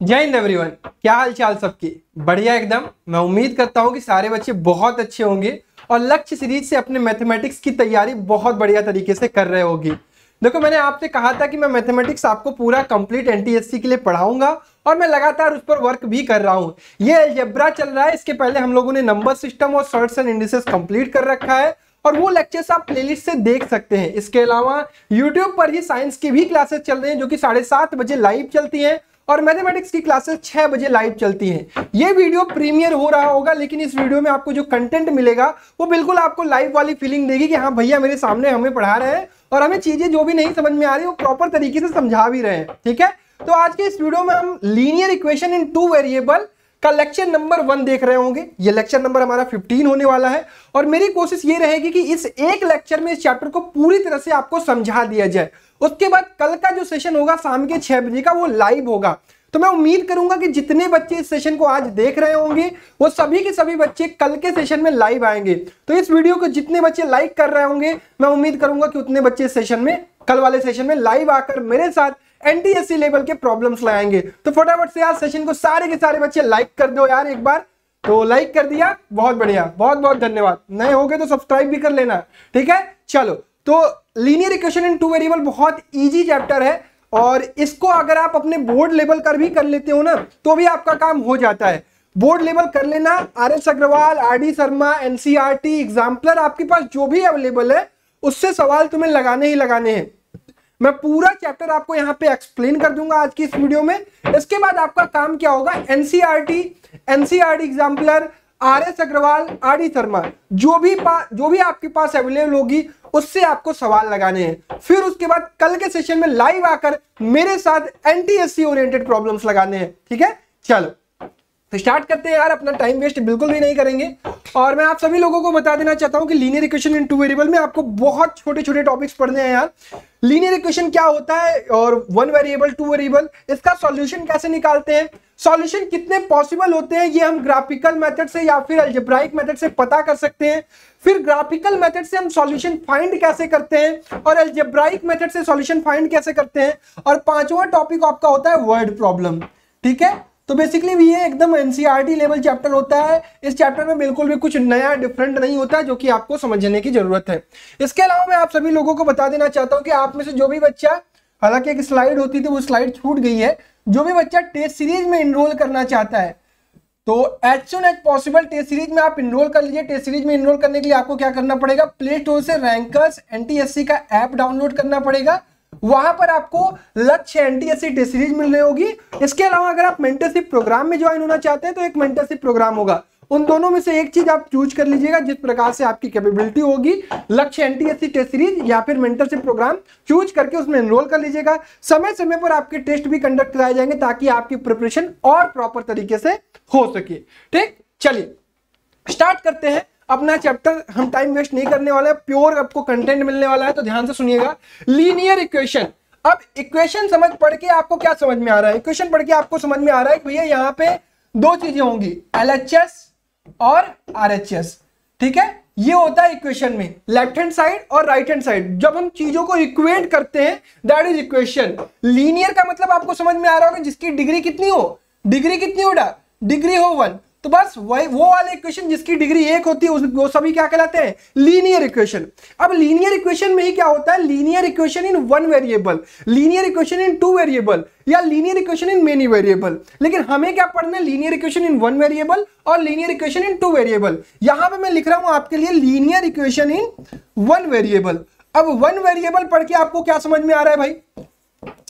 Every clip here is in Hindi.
जय हिंद एवरीवन, क्या हाल चाल सबकी? बढ़िया एकदम। मैं उम्मीद करता हूं कि सारे बच्चे बहुत अच्छे होंगे और लक्ष्य सीरीज से अपने मैथमेटिक्स की तैयारी बहुत बढ़िया तरीके से कर रहे होगी। देखो, मैंने आपसे कहा था कि मैं मैथमेटिक्स आपको पूरा कंप्लीट एनटीएससी के लिए पढ़ाऊंगा और मैं लगातार उस पर वर्क भी कर रहा हूं। ये अलजेब्रा चल रहा है, इसके पहले हम लोगों ने नंबर सिस्टम और सर्ट्स एंड इंडिसेस कंप्लीट कर रखा है और वो लेक्चर्स आप प्लेलिस्ट से देख सकते हैं। इसके अलावा यूट्यूब पर ही साइंस की भी क्लासेस चल रही हैं जो कि 7:30 बजे लाइव चलती हैं और मैथमेटिक्स की क्लासेस 6 बजे लाइव चलती हैं। ये वीडियो प्रीमियर हो रहा होगा, लेकिन इस वीडियो में आपको जो कंटेंट मिलेगा वो बिल्कुल आपको लाइव वाली फीलिंग देगी कि हाँ भैया मेरे सामने हमें पढ़ा रहे हैं और हमें चीजें जो भी नहीं समझ में आ रही वो प्रॉपर तरीके से समझा भी रहे हैं। ठीक है, तो आज के इस वीडियो में हम लीनियर इक्वेशन इन 2 वेरिएबल का लेक्चर नंबर 1 देख रहे होंगे। ये लेक्चर नंबर हमारा 15 होने वाला है और मेरी कोशिश ये रहेगी कि इस एक लेक्चर में इस चैप्टर को पूरी तरह से आपको समझा दिया जाए। उसके बाद कल का जो सेशन होगा शाम के 6 बजे का, वो लाइव होगा। तो मैं उम्मीद करूंगा कि जितने बच्चे इस सेशन को आज देख रहे होंगे वो सभी के सभी बच्चे कल के सेशन में लाइव आएंगे। तो इस वीडियो को जितने बच्चे लाइक कर रहे होंगे, मैं उम्मीद करूंगा कि उतने बच्चे इस सेशन में, कल वाले सेशन में लाइव आकर मेरे साथ एनटीएससी लेवल के प्रॉब्लम्स लाएंगे। तो फटाफट से यार सेशन को सारे के सारे बच्चे लाइक कर दो यार एक बार। तो लाइक कर दिया, बहुत बढ़िया, बहुत बहुत धन्यवाद। नए हो गए तो सब्सक्राइब भी कर लेना। ठीक है, चलो। तो लीनियर इक्वेशन इन 2 वेरिएबल बहुत इजी चैप्टर है और इसको अगर आप अपने बोर्ड लेवल कर भी कर लेते हो ना तो भी आपका काम हो जाता है। बोर्ड लेवल कर लेना, R S. Agarwal, R D. Sharma, NCERT, exemplar, आपके पास जो भी अवेलेबल है उससे सवाल तुम्हें लगाने ही लगाने हैं। मैं पूरा चैप्टर आपको यहाँ पे एक्सप्लेन कर दूंगा आज की इस वीडियो में। इसके बाद आपका काम क्या होगा, NCERT exemplar, R S. Agarwal, R D. Sharma, जो भी आपके पास अवेलेबल होगी उससे आपको सवाल लगाने हैं। फिर उसके बाद कल के सेशन में लाइव आकर मेरे साथ एनटीएससी ओरिएंटेड प्रॉब्लम्स लगाने हैं। ठीक है, चलो तो स्टार्ट करते हैं यार, अपना टाइम वेस्ट बिल्कुल भी नहीं करेंगे। और मैं आप सभी लोगों को बता देना चाहता हूं कि लीनियर इक्वेशन इन 2 वेरिएबल में आपको बहुत छोटे छोटे टॉपिक्स पढ़ने हैं यार। लीनियर इक्वेशन क्या होता है और 1 वेरिएबल, 2 वेरिएबल, इसका सॉल्यूशन कैसे निकालते हैं, सॉल्यूशन कितने पॉसिबल होते हैं, ये हम ग्राफिकल मेथड से या फिर अलजेब्राइक मेथड से पता कर सकते हैं। फिर ग्राफिकल मेथड से हम सॉल्यूशन फाइंड कैसे करते हैं और अलजेब्राइक मेथड से सॉल्यूशन फाइंड कैसे करते हैं। और 5वां टॉपिक आपका होता है वर्ड प्रॉब्लम। ठीक है, तो बेसिकली ये एकदम एनसीईआरटी लेवल चैप्टर होता है। इस चैप्टर में बिल्कुल भी कुछ नया डिफरेंट नहीं होता है जो कि आपको समझने की जरूरत है। इसके अलावा मैं आप सभी लोगों को बता देना चाहता हूं कि आप में से जो भी बच्चा, हालांकि एक स्लाइड होती थी वो स्लाइड छूट गई है, जो भी बच्चा टेस्ट सीरीज में इनरोल करना चाहता है तो as soon as possible test series में आप इनरोल कर लीजिए। टेस्ट सीरीज में इनरोल करने के लिए आपको क्या करना पड़ेगा, प्ले स्टोर से रैंकर्स एनटीएससी का ऐप डाउनलोड करना पड़ेगा। वहां पर आपको लक्ष्य एनटीएससी टेस्ट सीरीज मिल रही होगी। इसके अलावा अगर आप मेंटरशिप प्रोग्राम में ज्वाइन होना चाहते हैं तो एक मेंटरशिप प्रोग्राम होगा। उन दोनों में से एक चीज आप चूज कर लीजिएगा, जिस प्रकार से आपकी कैपेबिलिटी होगी। लक्ष्य एनटीएससी टेस्ट सीरीज या फिर मेंटरशिप प्रोग्राम चूज करके उसमें एनरोल कर लीजिएगा। समय समय पर आपके टेस्ट भी कंडक्ट कराए जाएंगे ताकि आपकी प्रिपरेशन और प्रॉपर तरीके से हो सके। ठीक, चलिए स्टार्ट करते हैं अपना चैप्टर। हम टाइम वेस्ट नहीं करने वाले हैं, प्योर आपको कंटेंट मिलने वाला है, तो ध्यान से सुनिएगा। Linear equation. अब इक्वेशन समझ पढ़ के आपको क्या समझ में आ रहा है, इक्वेशन पढ़ के आपको समझ में आ रहा है कि भैया यहाँ पे 2 चीजें होंगी, एलएचएस और आरएचएस। ठीक है, ये होता है इक्वेशन में लेफ्ट हैंड साइड और राइट हैंड साइड। जब हम चीजों को इक्वेट करते हैं दैट इज इक्वेशन। लीनियर का मतलब आपको समझ में आ रहा होगा जिसकी डिग्री कितनी हो, डिग्री कितनी हो, डिग्री हो 1। तो बस वही वो वाले इक्वेशन जिसकी डिग्री 1 होती है वो सभी क्या कहलाते हैं, लीनियर इक्वेशन। अब लीनियर इक्वेशन में ही क्या होता है, linear equation in 1 variable, linear equation in 2 variable या linear equation in many variable. लेकिन हमें क्या पढ़ना है, लीनियर इक्वेशन इन 1 वेरिएबल और लीनियर इक्वेशन इन 2 वेरिएबल। यहां पे मैं लिख रहा हूं आपके लिए लीनियर इक्वेशन इन 1 वेरिएबल। अब 1 वेरिएबल पढ़ के आपको क्या समझ में आ रहा है भाई,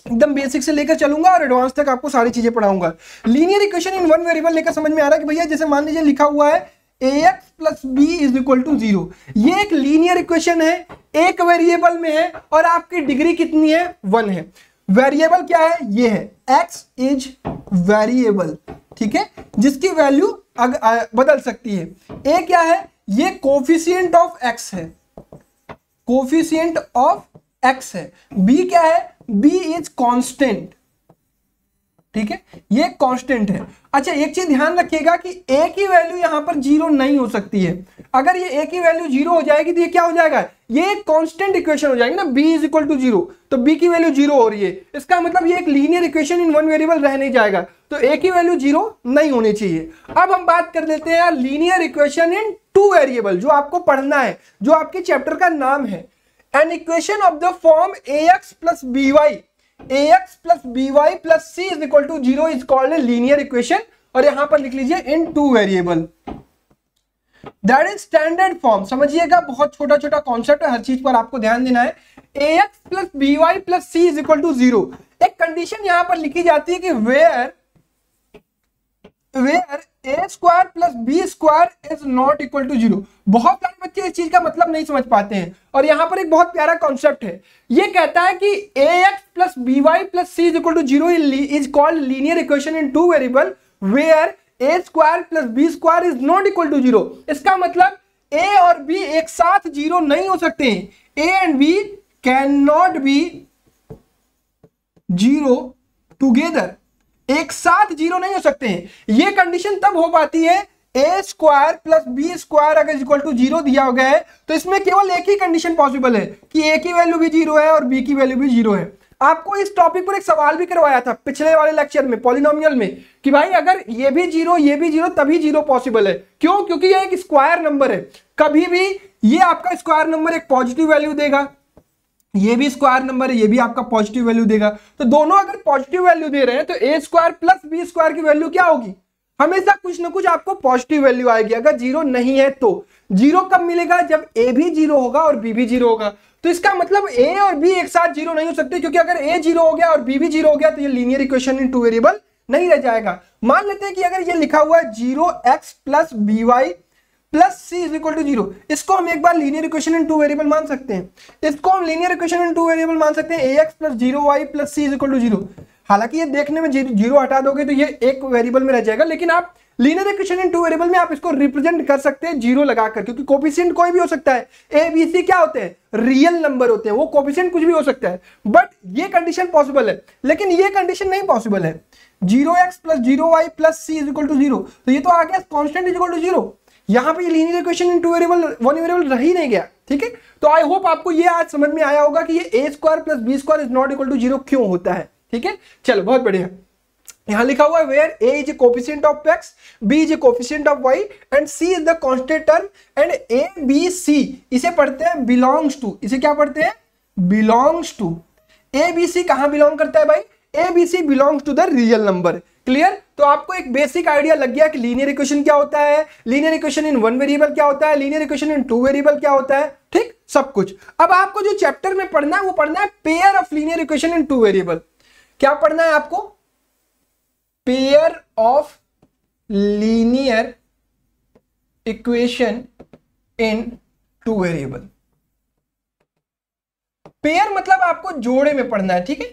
एकदम बेसिक से लेकर चलूंगा और एडवांस तक आपको सारी चीजें पढ़ाऊंगा। लीनियर इक्वेशन इन 1 वेरिएबल लेकर समझ में आ रहा है कि भैया जैसे मान लीजिए लिखा हुआ है ax + b = 0। ये एक लीनियर इक्वेशन है, एक वेरिएबल में है और आपकी डिग्री कितनी है, 1 है। वेरिएबल क्या है, ये है x इज वेरिएबल। ठीक है, जिसकी वैल्यू बदल सकती है। a क्या है, ये कोफिशिएंट ऑफ x है, कोफिशिएंट ऑफ x है। b क्या है, b इज कांस्टेंट। ठीक है, ये कांस्टेंट है। अच्छा, एक चीज ध्यान रखिएगा कि a की वैल्यू यहां पर 0 नहीं हो सकती है। अगर ये a की वैल्यू 0 हो जाएगी तो ये क्या हो जाएगा, ये एक कांस्टेंट इक्वेशन हो जाएगी ना, b इज इक्वल टू 0, तो b की वैल्यू 0 हो रही है, इसका मतलब ये एक linear equation in one variable रह नहीं जाएगा, तो a की वैल्यू 0 नहीं होनी चाहिए। अब हम बात कर लेते हैं यार linear equation in two variable, जो आपको पढ़ना है, जो आपके चैप्टर का नाम है। An equation of the form ax plus by plus c is equal to 0 is called a linear equation, और यहां पर लिख लीजिए in two variable. That is standard form, समझिएगा बहुत छोटा छोटा कॉन्सेप्ट है, हर चीज पर आपको ध्यान देना है। ax plus by plus c is equal to 0, एक कंडीशन यहां पर लिखी जाती है कि where a square plus b square is not equal to 0। बहुत सारे बच्चे इस चीज का मतलब नहीं समझ पाते हैं, और यहां पर एक बहुत प्यारा कॉन्सेप्ट है, ये कहता है कि ax plus by plus c is equal to 0 is called linear equation in two variable where a square plus b square is not equal to 0। इसका मतलब a और b एक साथ 0 नहीं हो सकते हैं, a and b can not be 0 together, एक साथ 0 नहीं हो सकते हैं। ये कंडीशन तब हो पाती है a square plus b square अगर इक्वल टू 0 दिया गया है, तो इसमें केवल एक ही कंडीशन पॉसिबल है कि a की वैल्यू भी 0 है और b की वैल्यू भी 0 है। आपको इस टॉपिक पर एक सवाल भी करवाया था पिछले वाले लेक्चर में पॉलिनोमियल में, कि भाई अगर ये भी 0 ये भी 0 तभी 0 पॉसिबल है। क्यों? क्योंकि ये एक स्क्वायर नंबर है, कभी भी ये आपका स्क्वायर नंबर एक पॉजिटिव वैल्यू देगा, ये भी स्क्वायर नंबर है, ये भी आपका पॉजिटिव वैल्यू देगा, तो दोनों अगर पॉजिटिव वैल्यू दे रहे हैं तो a square plus b square की वैल्यू क्या होगी? हमेशा कुछ ना कुछ आपको पॉजिटिव वैल्यू आएगी। अगर 0 नहीं है तो 0 कब मिलेगा? जब a भी 0 होगा और b भी 0 होगा। तो इसका मतलब a और b एक साथ 0 नहीं हो सकते, क्योंकि अगर a 0 हो गया और b भी 0 हो गया तो ये linear equation in two variable नहीं रह जाएगा। मान लेते हैं कि अगर ये लिखा हुआ है 0x plus by plus C is equal to 0, इसको हम एक बार linear equation in two variable मान सकते हैं, इसको हम linear equation in two variable मान सकते हैं ax plus 0y plus C is equal to 0। हालांकि ये देखने में 0 हटा दोगे तो ये एक वेरिएबल में रह जाएगा, लेकिन आप linear equation in two variable में आप इसको रिप्रेजेंट कर सकते हैं 0 लगाकर, क्योंकि कोफिशिएंट कोई भी हो सकता है, ए बी सी क्या होते हैं? रियल नंबर होते हैं, वो कोफिशिएंट कुछ भी हो सकता है। बट ये कंडीशन पॉसिबल है, लेकिन ये कंडीशन नहीं पॉसिबल है। 0x plus 0y plus C is equal to 0, तो ये तो आ गया कॉन्स्टेंट इज इक्वल टू 0। यहां पे linear equation in two variable one variable रह ही नहीं गया। ठीक है, तो आई होप आपको ये आज समझ में आया होगा कि ये a square plus b square is not equal to 0 क्यों होता है। ठीक है, चलो बहुत बढ़िया। यहां लिखा हुआ है where a is a coefficient of x, b is a coefficient of y and c is the constant term, and a b c इसे पढ़ते हैं बिलोंग्स टू, इसे क्या पढ़ते हैं? Belongs to. a b c कहां बिलोंग करता है भाई? a b c belongs to the real number. Clear? तो आपको एक बेसिक आइडिया लग गया कि लीनियर इक्वेशन क्या होता है, linear equation in one variable क्या होता है, linear equation in two variable क्या होता है। ठीक, सब कुछ। अब आपको जो चैप्टर में पढ़ना है वो पढ़ना है pair of linear equation in two variable. क्या पढ़ना है आपको? Pair of linear equation in two variable. Pair मतलब आपको जोड़े में पढ़ना है। ठीक है,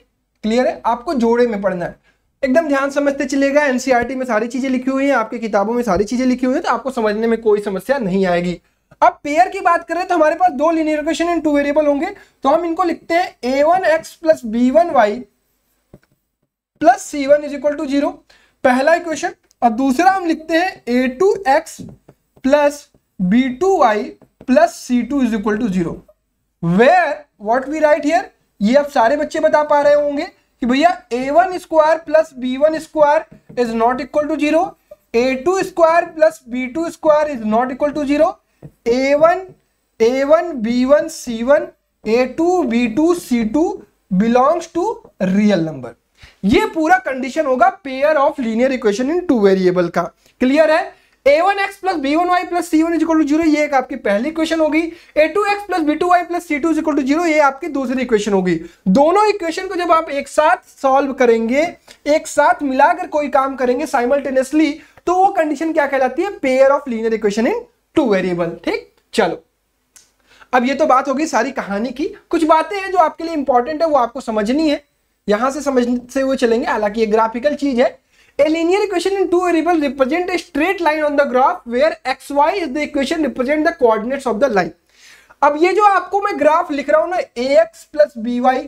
क्लियर है? आपको जोड़े में पढ़ना है, एकदम ध्यान समझते चलेगा। एनसीईआरटी में सारी चीजें लिखी हुई हैं, आपकी किताबों में सारी चीजें लिखी हुई हैं, तो आपको समझने में कोई समस्या नहीं आएगी। अब पेयर की बात करें तो हमारे पास दो linear equation in two variable होंगे, तो हम इनको लिखते हैं a1x plus b1y plus c1 is equal to 0, पहला इक्वेशन। और दूसरा हम लिखते हैं a2x plus b2y plus c2 is equal to 0। Where what we write here, ये अब सारे बच्चे बता पा रहे होंगे कि भैया a1 square plus b1 square is not equal to 0, a2 square plus b2 square is not equal to 0, a1 b1 c1 a2 b2 c2 belongs to real number. ये पूरा कंडीशन होगा pair of linear equation in two variable का। क्लियर है? a1x plus b1y plus c1 is equal to 0, ये एक आपकी पहली इक्वेशन होगी। a2x plus b2y plus c2 is equal to 0, ये आपकी दूसरी इक्वेशन होगी। दोनों इक्वेशन को जब आप एक साथ सॉल्व करेंगे, एक साथ मिलाकर कोई काम करेंगे साइमल्टेनियसली, तो वो कंडीशन क्या कहलाती है? Pair of linear equation in two variable. ठीक, चलो अब ये तो बात होगी सारी कहानी की। कुछ बातें हैं जो आपके लिए इंपॉर्टेंट है, वो आपको समझनी है, यहां से समझते हुए चलेंगे। हालांकि ये ग्राफिकल चीज है। A linear equation in two variable represent a straight line on the graph where xy is the equation represent the coordinates of the line। अब ये जो आपको मैं ग्राफ लिख रहा हूं ना, ax plus by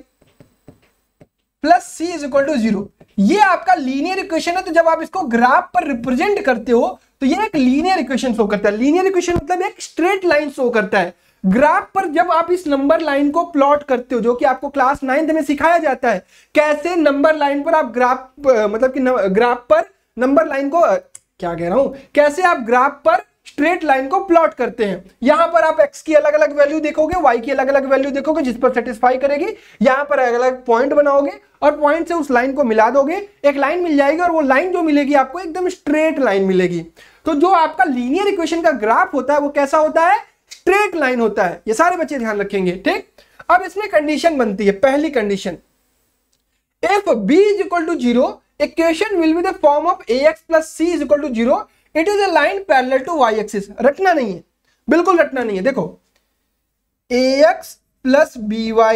plus c is equal to 0, ये आपका लीनियर इक्वेशन है। तो जब आप इसको ग्राफ पर रिप्रेजेंट करते हो तो ये एक लीनियर इक्वेशन शो करता है। लीनियर इक्वेशन मतलब एक स्ट्रेट लाइन शो करता है। ग्राफ पर जब आप इस नंबर लाइन को प्लॉट करते हो, जो कि आपको क्लास 9th में सिखाया जाता है, कैसे नंबर लाइन पर आप ग्राफ मतलब कि ग्राफ पर नंबर लाइन को क्या कह रहा हूं, कैसे आप ग्राफ पर स्ट्रेट लाइन को प्लॉट करते हैं। यहां पर आप x की अलग अलग वैल्यू देखोगे, y की अलग अलग वैल्यू देखोगे, जिस पर सेटिस्फाई करेगी। यहां पर अलग अलग पॉइंट बनाओगे और पॉइंट से उस लाइन को मिला दोगे, एक लाइन मिल जाएगी, और वो लाइन जो मिलेगी आपको एकदम स्ट्रेट लाइन मिलेगी। तो जो आपका लीनियर इक्वेशन का ग्राफ होता है वो कैसा होता है, स्ट्रेट लाइन होता है। ये सारे बच्चे ध्यान रखेंगे, ठीक। अब इसमें कंडीशन बनती है, पहली condition, if b is equal to 0, equation will be the form of ax plus c is equal to 0, it is a line parallel to y axis। रटना नहीं है, बिल्कुल रटना नहीं है। देखो ax plus by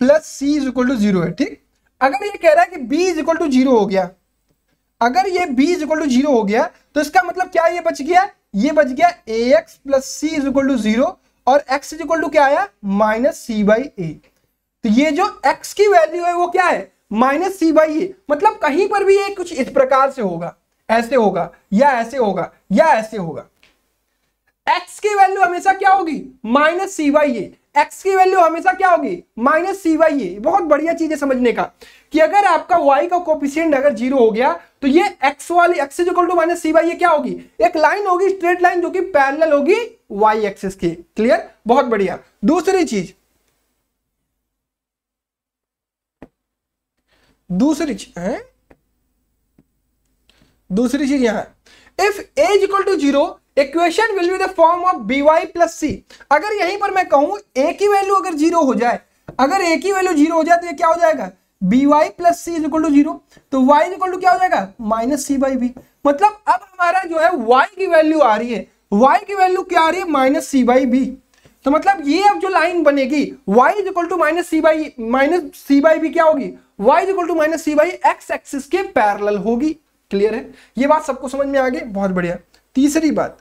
plus c is equal to 0 है, ठीक। अगर ये कह रहा है कि b is equal to 0 हो गया, अगर ये b is equal to 0 हो गया तो इसका मतलब क्या, ये बच गया, ये बच गया ax plus c is equal to 0 और x is equal to क्या आया, माइनस c by a। तो ये जो x की वैल्यू है वो क्या है, माइनस c by a। मतलब कहीं पर भी ये कुछ इस प्रकार से होगा, ऐसे होगा या ऐसे होगा या ऐसे होगा। x की वैल्यू हमेशा क्या होगी, minus c by a। x की वैल्यू हमेशा क्या होगी, माइनस c by a। बहुत बढ़िया चीज है समझने का कि अगर आपका y का कोएफिशिएंट अगर 0 हो गया तो ये x वाली x is equal to minus c by a क्या होगी, एक लाइन होगी, स्ट्रेट लाइन, जो कि पैरेलल होगी y एक्सिस के। क्लियर, बहुत बढ़िया। दूसरी चीज यहां, if a is equal to 0, equation will be the form of by plus c। अगर यहीं पर मैं कहूं a की वैल्यू अगर 0 हो जाए, अगर a की वैल्यू 0 हो जाए तो ये क्या हो जाएगा, by plus c is equal to 0। तो y इज इक्वल टू क्या हो जाएगा, माइनस c by b। मतलब अब हमारा जो है y की वैल्यू आ रही है, y की वैल्यू क्या आ रही है, माइनस c by b। तो मतलब ये अब जो लाइन बनेगी y is equal to minus c by b क्या होगी, y is equal to minus c by x axis के पैरेलल होगी। क्लियर है, ये बात सबको समझ में आ गई, बहुत बढ़िया। तीसरी बात,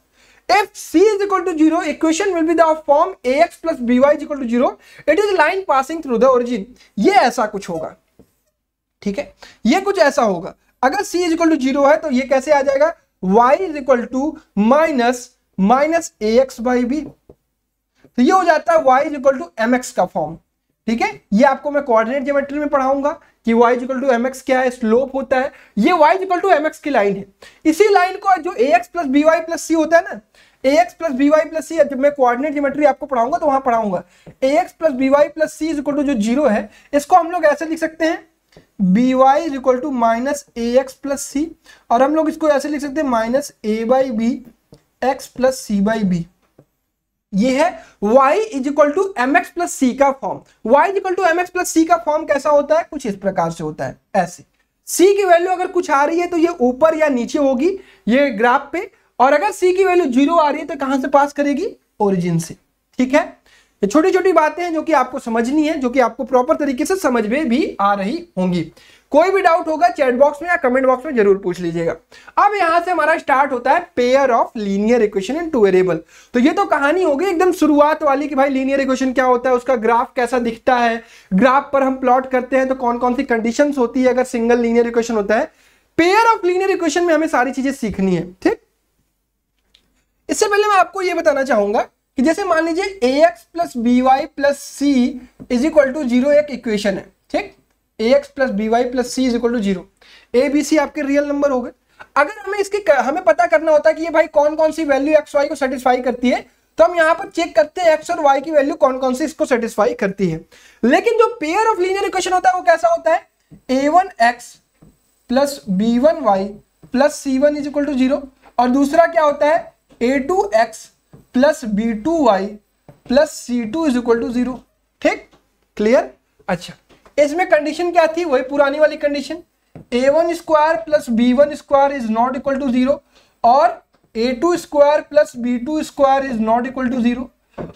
if c is equal to 0, equation will be the form ax plus by is equal to 0, it is line passing through the origin। ये ऐसा कुछ होगा, ठीक है, ये कुछ ऐसा होगा। अगर c is equal to 0 है तो ये कैसे आ जाएगा, y is equal to minus ax by b। तो ये हो जाता है y is equal to mx का फॉर्म, ठीक है। ये आपको मैं कोऑर्डिनेट ज्योमेट्री में पढ़ाऊंगा कि y इक्वल टू mx क्या है, स्लोप होता है। ये y इक्वल टू mx की लाइन है। इसी लाइन को जो ax plus by plus c होता है ना, ax plus by plus c, जब मैं कोऑर्डिनेट ज्योमेट्री आपको पढ़ाऊंगा तो वहां पढ़ाऊंगा ax plus by plus c equal to जो 0 है, इसको हम लोग ऐसे लिख सकते हैं, by equal to minus ax plus c, और हम लोग इसको ऐसे लिख सकते हैं minus a by b x plus c by b। ये है y is equal to mx plus c का फॉर्म। y is equal to mx plus c का फॉर्म कैसा होता है, कुछ इस प्रकार से होता है, ऐसे। c की वैल्यू अगर कुछ आ रही है तो ये ऊपर या नीचे होगी ये ग्राफ पे, और अगर c की वैल्यू 0 आ रही है तो कहां से पास करेगी, ओरिजिन से। ठीक है, ये छोटी छोटी बातें हैं जो कि आपको समझनी है, जो कि आपको प्रॉपर तरीके से समझ में भी आ रही होंगी। कोई भी डाउट होगा चैट बॉक्स में या कमेंट बॉक्स में जरूर पूछ लीजिएगा। अब यहां से हमारा स्टार्ट होता है pair of linear equation in two variable. तो ये तो कहानी होगी एकदम शुरुआत वाली कि भाई लीनियर इक्वेशन क्या होता है, उसका ग्राफ कैसा दिखता है, ग्राफ पर हम प्लॉट करते हैं तो कौन कौन सी कंडीशंस होती है अगर सिंगल लीनियर इक्वेशन होता है। पेयर ऑफ लीनियर इक्वेशन में हमें सारी चीजें सीखनी है, ठीक। इससे पहले मैं आपको यह बताना चाहूंगा कि जैसे मान लीजिए ax plus by plus c is equal to 0 एक इक्वेशन है, ठीक। ax plus by plus c is equal to 0, a b c आपके रियल नंबर हो गए। अगर हमें पता करना होता है कि ये भाई कौन कौन सी वैल्यू x y को सेटिस्फाई करती है, तो हम यहाँ पर चेक करते हैं x और y की वैल्यू कौन कौन सी इसको सेटिस्फाई करती है। लेकिन जो पेयर ऑफ लीनियर इक्वेशन होता है वो कैसा होता है, a1x plus b1y plus c1 is equal to 0, और दूसरा क्या होता है a2x plus b2y plus c2 is equal to 0, ठीक। क्लियर। अच्छा, इसमें कंडीशन क्या थी, वही पुरानी वाली condition, a1 square plus b1 square is not equal to 0, और a2 square plus b2 square is not equal to 0।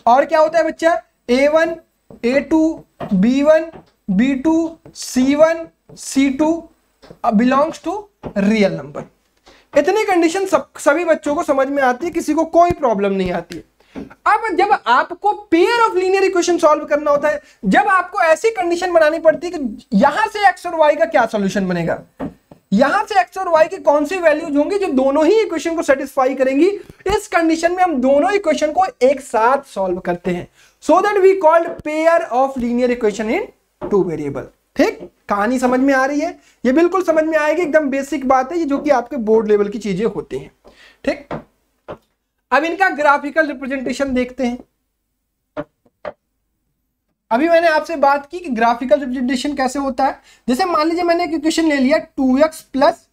और क्या होता है बच्चा, a1 a2 b1 b2 c1 c2 belongs to real number. इतनी कंडीशन सभी बच्चों को समझ में आती है, किसी को कोई प्रॉब्लम नहीं आती है। अब जब आपको pair of linear equation solve करना होता है, जब आपको ऐसी कंडीशन बनानी पड़ती है कि यहां से x और y का क्या सॉल्यूशन बनेगा, यहां से x और y की कौन सी वैल्यूज होंगी जो दोनों ही इक्वेशन को सेटिस्फाई करेंगी, इस कंडीशन में हम दोनों इक्वेशन को एक साथ सॉल्व करते हैं, so that we called pair of linear equation in two variable. ठीक, कहानी समझ में आ रही है? ये बिल्कुल समझ में आएगी, एकदम बेसिक बात है ये, जो कि आपके बोर्ड लेवल की चीजें होती हैं। ठीक, अब इनका ग्राफिकल रिप्रेजेंटेशन देखते हैं। अभी मैंने आपसे बात की कि ग्राफिकल रिप्रेजेंटेशन कैसे होता है। जैसे मान लीजिए मैंने एक इक्वेशन ले लिया 2x plus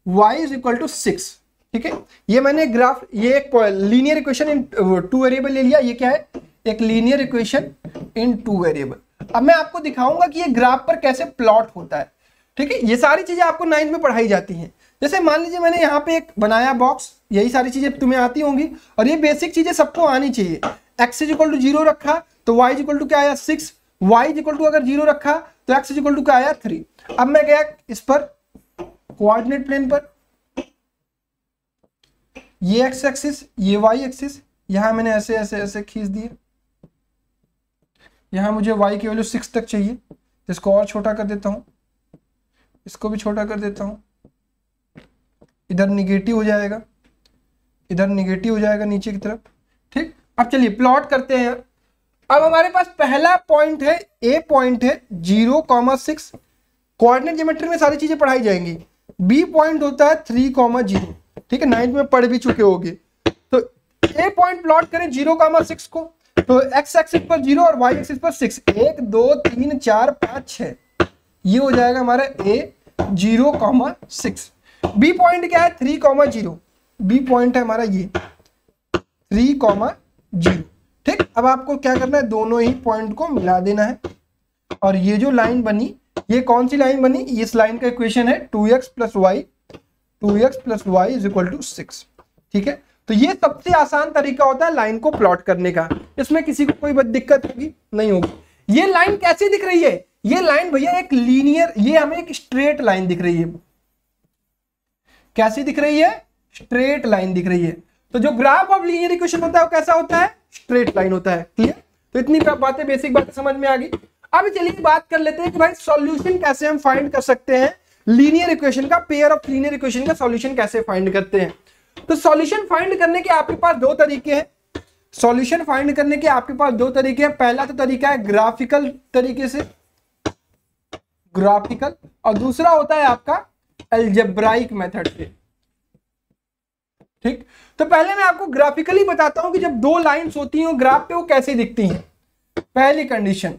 Y is equal to 6। ठीक है, ये मैंने ग्राफ, ये एक linear equation in two variable ले लिया। ये क्या है? एक linear equation in two variable. अब मैं आपको दिखाऊंगा कि ये ग्राफ पर कैसे प्लॉट होता है। ठीक है, ये सारी चीजें आपको 9th में पढ़ाई जाती हैं। जैसे मान लीजिए मैंने यहाँ पे एक बनाया बॉक्स, यही सारी चीजें तुम्हें आती होंगी और ये बेसिक चीजें सबको आनी चाहिए। x इज इक्वल टू 0 रखा तो y इज इक्वल टू क्या आया 6, y इज इक्वल टू अगर 0 रखा तो x इज इक्वल टू क्या आया 3। अब मैं गया इस पर कोऑर्डिनेट प्लेन पर, ये x एक्सिस ये y एक्सिस, यहां मैंने ऐसे ऐसे ऐसे खींच दिए। यहां मुझे y की वैल्यू 6 तक चाहिए, इसको और छोटा कर देता हूं, इसको भी छोटा कर देता हूं। इधर निगेटिव हो जाएगा, इधर निगेटिव हो जाएगा नीचे की तरफ। ठीक, अब चलिए प्लॉट करते हैं। अब हमारे पास पहला पॉइंट है, ए पॉइंट है 0,6, कोऑर्डिनेट ज्योमेट्री में सारी चीजें पढ़ाई जाएंगी। बी पॉइंट होता है 3,0। ठीक है, 9th में पढ़ भी चुके होंगे। तो ए पॉइंट प्लॉट करें 0,6 को, तो एक्स एक्सिस पर 0 और वाई एक्सिस पर 6, 1 2 3 4 5 6, ये हो जाएगा हमारा ए 0,6। बी पॉइंट क्या है 3,0, बी पॉइंट है हमारा ये 3,0। ठीक, अब आपको क्या करना है, दोनों ही पॉइंट को मिला देना है। और ये जो लाइन बनी, ये कौन सी लाइन बनी? इस लाइन का इक्वेशन है 2x plus Y is equal to 6। ठीक है, तो ये सबसे आसान तरीका होता है लाइन को प्लॉट करने का। इसमें किसी को कोई दिक्कत होगी नहीं होगी। ये लाइन कैसी दिख रही है? ये लाइन भैया एक लीनियर, ये हमें एक स्ट्रेट लाइन दिख रही है। कैसी दिख रही है? स्ट्रेट लाइन दिख रही है। तो जो ग्राफ ऑफ लीनियर इक्वेशन होता है वो कैसा होता है? स्ट्रेट लाइन होता है। क्लियर? तो इतनी बातें, बेसिक बातें समझ में आ गई। अब चलिए बात कर लेते हैं कि भाई सॉल्यूशन कैसे हम फाइंड कर सकते हैं लीनियर इक्वेशन का, पेयर ऑफ लीनियर इक्वेशन का सॉल्यूशन कैसे फाइंड करते हैं। तो सॉल्यूशन फाइंड करने के आपके पास दो तरीके हैं। सॉल्यूशन फाइंड करने के आपके पास दो तरीके हैं। पहला तो तरीका है ग्राफिकल तरीके से, ग्राफिकल, और दूसरा होता है आपका अलजेब्राइक मेथड से। ठीक, तो पहले मैं आपको ग्राफिकली बताता हूं कि जब दो लाइंस होती हैं ग्राफ पे वो कैसे दिखती हैं। पहली कंडीशन,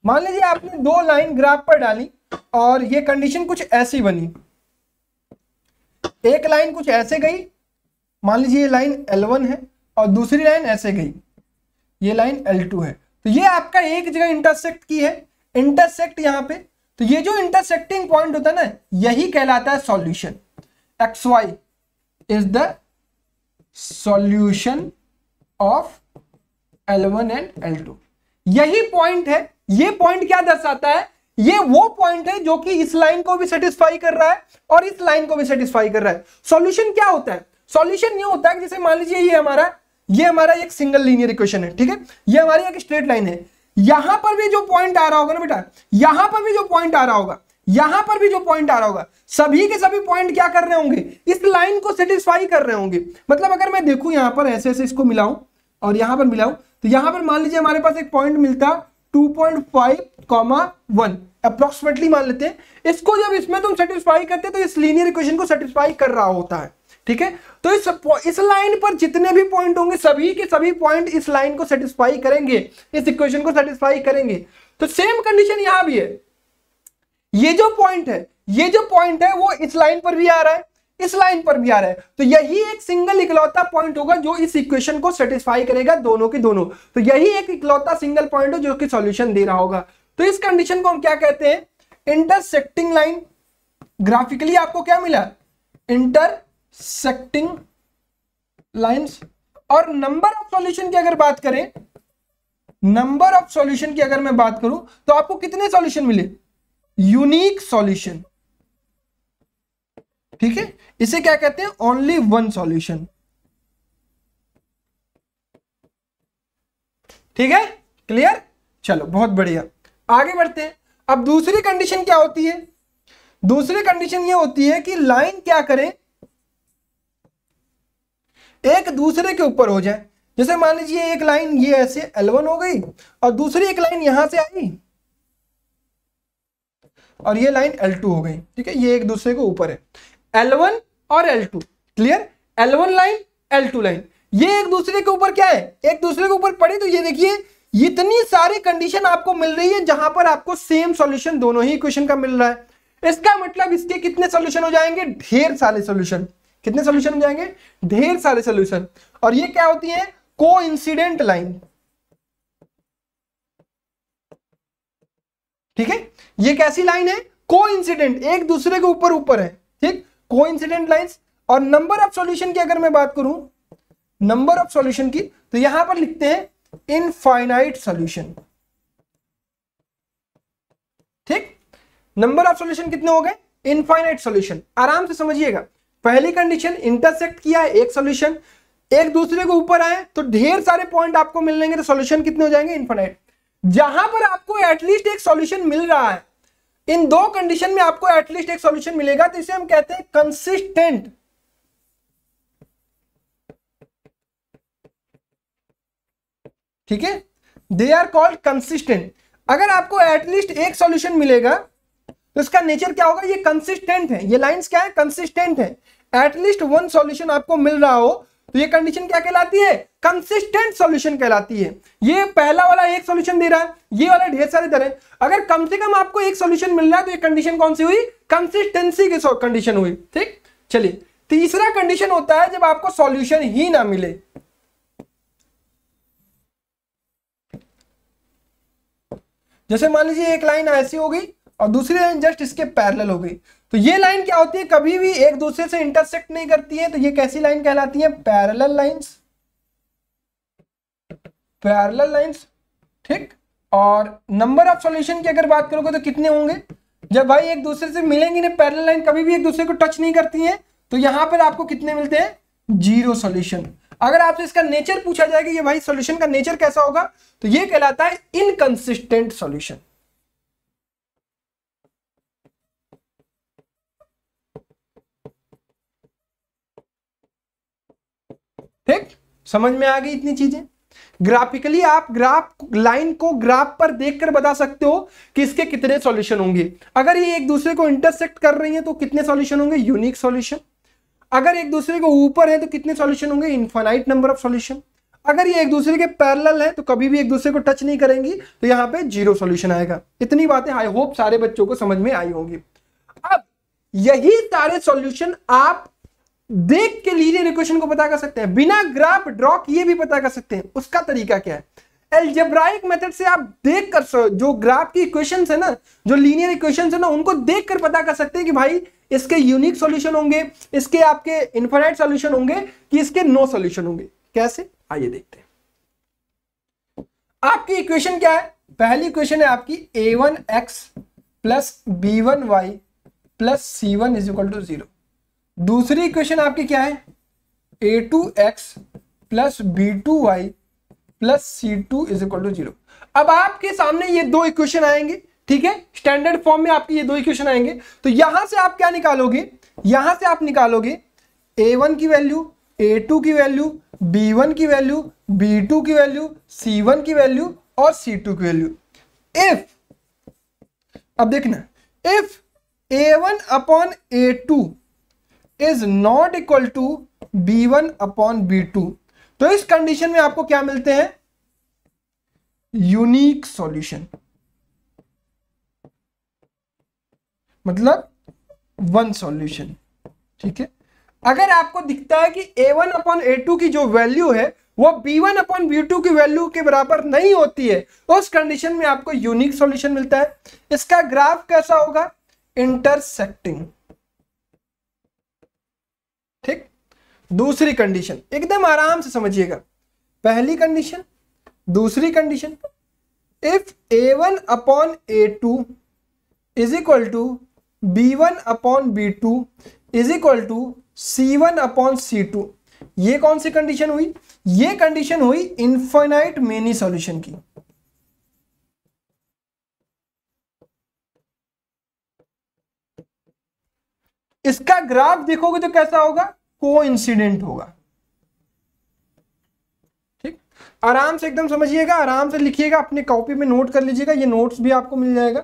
मान लीजिए आपने दो लाइन ग्राफ पर डाली और ये कंडीशन कुछ ऐसी बनी। एक लाइन कुछ ऐसे गई, मान लीजिए ये लाइन L1 है और दूसरी लाइन ऐसे गई, ये लाइन L2 है। तो ये आपका एक जगह इंटरसेक्ट की है, इंटरसेक्ट यहां पे। तो ये जो इंटरसेक्टिंग पॉइंट होता है ना, यही कहलाता है solution. XY is the solution of L1 and L2। यही पॉइंट है। ये पॉइंट क्या दर्शाता है? ये वो पॉइंट है जो कि इस लाइन को भी सेटिस्फाई कर रहा है और इस लाइन को भी सेटिस्फाई कर रहा है। सॉल्यूशन क्या होता है? सॉल्यूशन ये होता है कि जैसे मान लीजिए ये हमारा एक सिंगल लीनियर इक्वेशन है। ठीक है, ये हमारी एक स्ट्रेट लाइन है। यहां पर भी जो पॉइंट आ रहा होगा ना बेटा, यहां पर भी जो पॉइंट आ रहा होगा, यहां पर भी जो पॉइंट आ रहा होगा, सभी के सभी पॉइंट क्या कर रहे होंगे? इस लाइन को सेटिस्फाई कर रहे होंगे। मतलब अगर मैं देखूं यहां पर ऐसे ऐसे इसको मिलाऊं और यहां पर मिलाऊं, तो यहां पर मान लीजिए हमारे पास एक पॉइंट मिलता 2.5, 1 अप्रोक्सीमेटली मान लेते हैं। इसको जब इसमें तुम सेटिस्फाई करते तो इस लीनियर इक्वेशन को सेटिस्फाई कर रहा होता है। ठीक है, तो इस लाइन पर जितने भी पॉइंट होंगे, सभी के सभी पॉइंट इस लाइन को सेटिस्फाई करेंगे, इस इक्वेशन को सेटिस्फाई करेंगे। तो सेम कंडीशन यहां भी है। ये जो पॉइंट है वो इस लाइन पर भी आ रहा है, इस लाइन पर भी आ रहा है। तो यही एक सिंगल इकलौता पॉइंट होगा जो इस इक्वेशन को सेटिस्फाई करेगा, दोनों के दोनों। तो यही एक इकलौता सिंगल पॉइंट है जो कि सॉल्यूशन दे रहा होगा। तो इस कंडीशन को हम क्या कहते हैं? Intersecting line. ग्राफिकली आपको क्या मिला? Intersecting lines. और नंबर ऑफ सॉल्यूशन की अगर बात करें, नंबर ऑफ सॉल्यूशन की अगर मैं बात करूं तो आपको कितने सॉल्यूशन मिले? Unique solution. ठीक है, इसे क्या कहते हैं? Only one solution. ठीक है, क्लियर? चलो बहुत बढ़िया, आगे बढ़ते हैं। अब दूसरी कंडीशन क्या होती है? दूसरी कंडीशन ये होती है कि लाइन क्या करे? एक दूसरे के ऊपर हो जाए। जैसे मान लीजिए एक लाइन ये ऐसे L1 हो गई और दूसरी एक लाइन यहां से आई और ये लाइन L2 हो गई, ठीक है, ये एक दूसरे के ऊपर है, L1 और L2, clear, L1 line L2 line, ये एक दूसरे के ऊपर क्या है, एक दूसरे के ऊपर पड़ी। तो ये देखिए इतनी सारी कंडीशन आपको मिल रही है जहां पर आपको सेम सॉल्यूशन दोनों ही इक्वेशन का मिल रहा है। इसका मतलब इसके कितने सॉल्यूशन हो जाएंगे, ढेर सारे सॉल्यूशन। कितने सॉल्यूशन हो जाएंगे, ढेर सारे सॉल्यूशन। और ये क्या होती है, कोइंसिडेंट लाइन, ठीक है, ये कैसी लाइन है, कोइंसिडेंट, एक दूसरे के ऊपर ऊपर है, ठीक, कोइंसिडेंट लाइंस। और नंबर ऑफ सॉल्यूशन की अगर मैं बात करूं, नंबर ऑफ सॉल्यूशन की, तो यहां पर लिखते हैं इनफाइनाइट सॉल्यूशन, ठीक, नंबर ऑफ सॉल्यूशन कितने हो गए, इनफाइनाइट सॉल्यूशन। आराम से समझिएगा, पहली कंडीशन इंटरसेक्ट किया है एक सॉल्यूशन, एक दूसरे के ऊपर आए तो ढेर सारे पॉइंट आपको मिलेंगे, तो सॉल्यूशन कितने हो जाएंगे, इनफाइनाइट। जहां पर आपको एटलीस्ट एक सॉल्यूशन मिल रहा है, इन दो कंडीशन में आपको एटलीस्ट एक सॉल्यूशन मिलेगा, तो इसे हम कहते हैं कंसिस्टेंट, ठीक है, दे आर कॉल्ड कंसिस्टेंट। अगर आपको एटलीस्ट एक सॉल्यूशन मिलेगा तो इसका नेचर क्या होगा, ये कंसिस्टेंट है, ये लाइंस क्या है, कंसिस्टेंट है। एटलीस्ट वन सॉल्यूशन आपको मिल रहा हो तो ये कंडीशन क्या कहलाती है, कंसिस्टेंट सॉल्यूशन कहलाती है। ये पहला वाला एक सॉल्यूशन दे रहा है, ये वाला ढेर सारे दे रहे हैं, अगर कम से कम आपको एक सॉल्यूशन मिल रहा है तो ये कंडीशन कौन सी हुई, कंसिस्टेंसी की कंडीशन हुई, ठीक। चलिए तीसरा कंडीशन होता है जब आपको सॉल्यूशन ही ना मिले। जैसे मान लीजिए एक लाइन ऐसी हो गई और दूसरी लाइन जस्ट इसके पैरेलल हो गई, तो ये लाइन क्या होती है, कभी भी एक दूसरे से इंटरसेक्ट नहीं करती है, तो ये कैसी लाइन कहलाती है, पैरेलल लाइंस, पैरेलल लाइंस, ठीक। और नंबर ऑफ सॉल्यूशन की अगर बात करोगे तो कितने होंगे, जब भाई एक दूसरे से मिलेंगे ना, पैरेलल लाइन कभी भी एक दूसरे को टच नहीं करती है, तो यहां पर आपको कितने मिलते हैं, 0 सॉल्यूशन। अगर आपसे इसका नेचर पूछा जाए कि ये भाई सॉल्यूशन का नेचर कैसा होगा, तो ये कहलाता है इनकंसिस्टेंट सॉल्यूशन। ठीक, समझ में आ गई इतनी चीजें। ग्राफिकली आप ग्राफ लाइन को ग्राफ पर देखकर बता सकते हो कि इसके कितने सॉल्यूशन होंगे। अगर ये एक दूसरे को इंटरसेक्ट कर रही है तो कितने सॉल्यूशन होंगे, यूनिक सॉल्यूशन। अगर एक दूसरे के ऊपर है तो कितने सॉल्यूशन होंगे, इनफाइनाइट नंबर ऑफ सॉल्यूशन। अगर ये एक दूसरे के पैरेलल है तो कभी भी एक दूसरे को टच नहीं करेंगी, तो यहां पे 0 सॉल्यूशन आएगा। इतनी बातें आई होप सारे बच्चों को समझ में आई होंगी। अब यही सारे सॉल्यूशन आप देख के लीनियर इक्वेशन को पता कर सकते हैं, बिना ग्राफ ड्रॉ किए भी पता कर सकते हैं। उसका तरीका क्या है, अलजेब्राइक मेथड से आप देखकर जो ग्राफ की इक्वेशंस है ना, जो लीनियर इक्वेशंस है ना, उनको देखकर पता कर सकते हैं कि भाई इसके यूनिक सॉल्यूशन होंगे, इसके आपके इनफाइनाइट सॉल्यूशन होंगे, कि इसके नो सॉल्यूशन होंगे। कैसे, आइए देखते हैं। आपकी इक्वेशन क्या है, पहली इक्वेशन है आपकी a1x plus b1y plus c1 is equal to 0। दूसरी इक्वेशन आपकी क्या है, a2x plus b2y plus c2 is equal to 0। अब आपके सामने ये दो इक्वेशन आएंगे, ठीक है, स्टैंडर्ड फॉर्म में आपकी ये दो इक्वेशन आएंगे। तो यहां से आप क्या निकालोगे, यहां से आप निकालोगे a1 की वैल्यू, a2 की वैल्यू, b1 की वैल्यू, b2 की वैल्यू, c1 की वैल्यू और c2 की वैल्यू। इफ, अब देखना, if a1 upon a2 is not equal to b1 upon b2, तो इस कंडीशन में आपको क्या मिलते हैं, यूनिक सॉल्यूशन, मतलब वन सॉल्यूशन, ठीक है। अगर आपको दिखता है कि a1 अपॉन a2 की जो वैल्यू है वो b1 अपॉन b2 की वैल्यू के बराबर नहीं होती है, उस कंडीशन में आपको यूनिक सॉल्यूशन मिलता है। इसका ग्राफ कैसा होगा, इंटरसेक्टिंग, ठीक। दूसरी कंडीशन एकदम आराम से समझिएगा, पहली कंडीशन, दूसरी condition, if a1 upon a2 is equal to b1 upon b2 is equal to c1 upon c2, ये कौन सी कंडीशन हुई, ये कंडीशन हुई इनफाइनाइट मेनी सॉल्यूशन की। इसका ग्राफ देखोगे तो कैसा होगा, कोइंसिडेंट होगा, आराम से एकदम समझिएगा, आराम से लिखिएगा, अपनी कॉपी में नोट कर लीजिएगा, ये नोट्स भी आपको मिल जाएगा।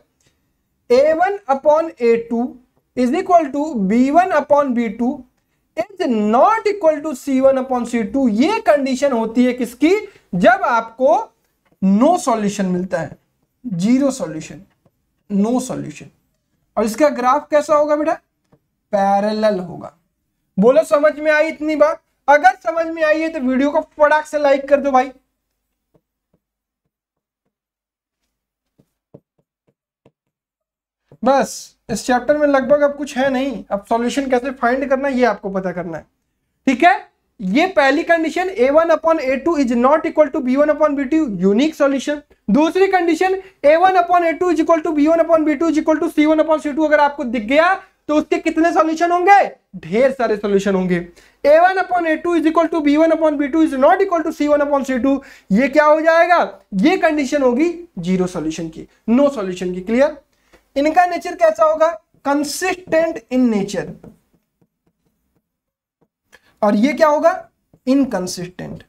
A1 upon A2 is equal to B1 upon B2 is not equal to C1 upon C2। ये कंडीशन होती है किसकी? जब आपको नो सॉल्यूशन मिलता है, जीरो सॉल्यूशन, नो सॉल्यूशन। और इसका ग्राफ कैसा होगा बेटा? पैरेलल होगा। बोलो समझ में आई इतनी बात? अगर समझ में आई है तो वीडियो को फटाक से लाइक कर दो भाई। बस इस चैप्टर में लगभग अब कुछ है नहीं, अब सॉल्यूशन कैसे फाइंड करना है ये आपको पता करना है, ठीक है। ये पहली condition A1 upon A2 is not equal to B1 upon B2, unique solution. दूसरी condition A1 upon A2 is equal to B1 upon B2 is equal to C1 upon C2 अगर आपको दिख गया तो उसके कितने सॉल्यूशन होंगे? ढेर सारे सॉल्यूशन होंगे। A1 upon A2 is equal to B1 upon B2 is not equal to C1 upon C2, ये क्या हो जाएगा? ये कंडीशन होगी जीरो सॉल्यूशन की, नो सॉल्यूशन की। क्लियर? इनका नेचर कैसा होगा? Consistent in nature. और ये क्या होगा? इनकंसिस्टेंट।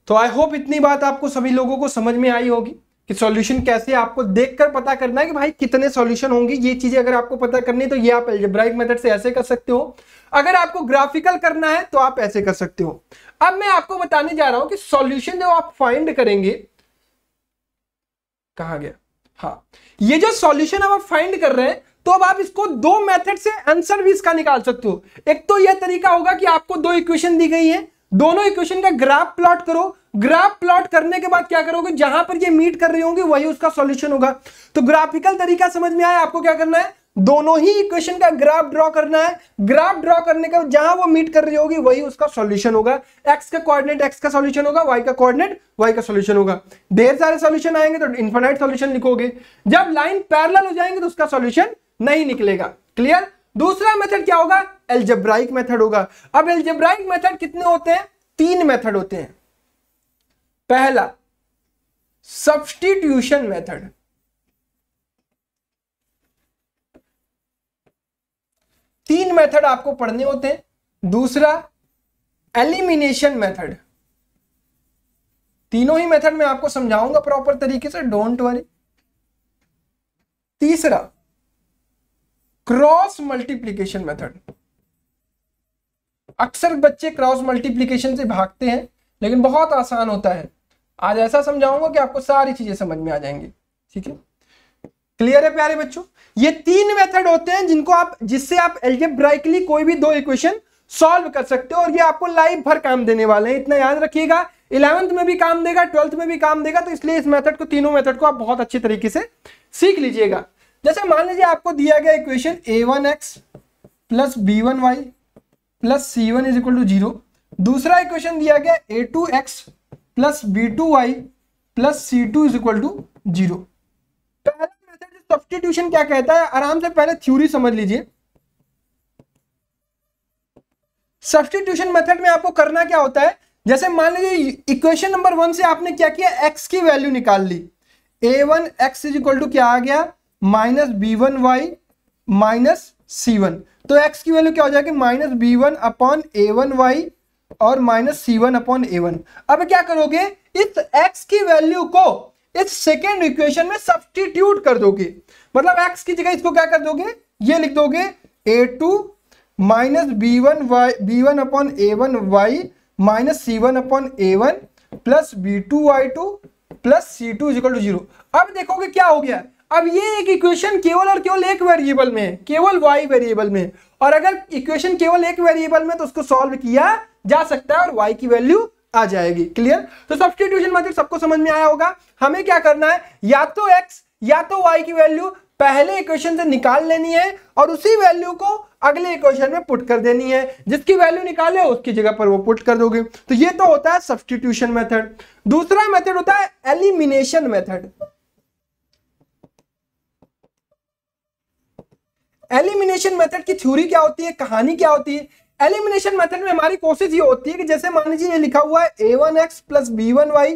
तो आई होप इतनी बात आपको सभी लोगों को समझ में आई होगी कि सॉल्यूशन कैसे आपको देखकर पता करना है कि भाई कितने सॉल्यूशन होंगे। ये चीजें अगर आपको पता करनी है तो ये आप अलजेब्राइक मेथड से ऐसे कर सकते हो, अगर आपको ग्राफिकल करना है तो आप ऐसे कर सकते हो। अब मैं आपको बताने जा रहा हूं कि सॉल्यूशन जब आप फाइंड करेंगे, कहां गया? हाँ, ये जो सॉल्यूशन अब आप फाइंड कर रहे हैं तो अब आप इसको दो मेथड से आंसर भी इसका निकाल सकते हो। एक तो यह तरीका होगा कि आपको दो इक्वेशन दी गई है, दोनों इक्वेशन का ग्राफ प्लॉट करो। ग्राफ प्लॉट करने के बाद क्या करोगे? जहां पर ये मीट कर रहे होंगे वही उसका सॉल्यूशन होगा। तो ग्राफिकल तरीका समझ में आया? आपको क्या करना है? दोनों ही इक्वेशन का ग्राफ ड्रॉ करना है। ग्राफ ड्रॉ करने के बाद जहां वो मीट कर रही होगी वही उसका सॉल्यूशन होगा। एक्स का कोऑर्डिनेट एक्स का सॉल्यूशन होगा, वाई का कोऑर्डिनेट वाई का सॉल्यूशन होगा। ढेर सारे सॉल्यूशन आएंगे तो इनफिनिट सॉल्यूशन लिखोगे। जब लाइन पैरेलल हो जाएंगे तो उसका सॉल्यूशन नहीं निकलेगा। क्लियर? दूसरा मेथड क्या होगा? अलजेब्राइक मेथड होगा। अब अलजेब्राइक मेथड कितने होते हैं? तीन मेथड होते हैं। पहला सब्स्टिट्यूशन मेथड, तीन मेथड आपको पढ़ने होते हैं। दूसरा एलिमिनेशन मेथड, तीनों ही मेथड मैं आपको समझाऊंगा प्रॉपर तरीके से, डोंट वरी। तीसरा क्रॉस मल्टीप्लिकेशन मेथड। अक्सर बच्चे क्रॉस मल्टीप्लिकेशन से भागते हैं लेकिन बहुत आसान होता है। आज ऐसा समझाऊंगा कि आपको सारी चीजें समझ में आ जाएंगी। ठीक है? क्लियर है प्यारे बच्चों? ये तीन मेथड होते हैं जिससे आप अलजेब्राइकली कोई भी दो इक्वेशन सॉल्व कर सकते हो, और ये आपको लाइफ भर काम देने वाले हैं। इतना याद रखिएगा, 11th में भी काम देगा, 12th में भी काम देगा। तो इसलिए इस मेथड को, तीनों मेथड को आप बहुत अच्छे तरीके से सीख लीजिएगा। जैसे मान लीजिए आपको दिया गया equation a1x plus b1y plus c1 is equal to 0। दूसरा इक्वेशन दिया गया a2x plus b2y plus c2 is equal to 0। पहला मेथड सब्स्टिट्यूशन क्या कहता है? आराम से पहले थ्योरी समझ लीजिए। सब्स्टिट्यूशन मेथड में आपको करना क्या होता है? जैसे मान लीजिए इक्वेशन नंबर 1 से आपने क्या किया? x की वैल्यू निकाल ली। a1x इज इक्वल टू क्या आ गया? Minus b1y minus c1। तो x की वैल्यू क्या हो जाएगी? माइनस b1 अपॉन a1y और माइनस c1 अपॉन a1। अब क्या करोगे? इस x की वैल्यू को इस सेकेंड इक्वेशन में सब्स्टिट्यूट कर दोगे। मतलब x की जगह इसको क्या कर दोगे? ये लिख दोगे a2 minus b1 upon a1y minus c1 upon a1 plus b2y2 plus c2 is equal to 0। अब देखोगे क्या हो गया? अब ये एक इक्वेशन केवल और केवल एक वेरिएबल में है, केवल y वेरिएबल में। और अगर इक्वेशन केवल एक वेरिएबल में तो उसको सॉल्व किया जा सकता है और y की वैल्यू आ जाएगी। क्लियर? तो सब्स्टिट्यूशन मेथड सबको समझ में आया होगा। हमें क्या करना है? या तो x या तो y की वैल्यू पहले इक्वेशन से निकाल लेनी है और उसी वैल्यू को अगले इक्वेशन में पुट कर देनी है। जिसकी वैल्यू निकाले उसकी जगह पर वो पुट कर दोगे। तो ये तो होता है सब्स्टिट्यूशन मेथड। दूसरा मेथड होता है एलिमिनेशन मेथड। एलिमिनेशन मेथड की थ्योरी क्या होती है? कहानी क्या होती है? एलिमिनेशन मेथड में हमारी कोशिश ये होती है कि जैसे मान लीजिए ये लिखा हुआ है a1x plus b1y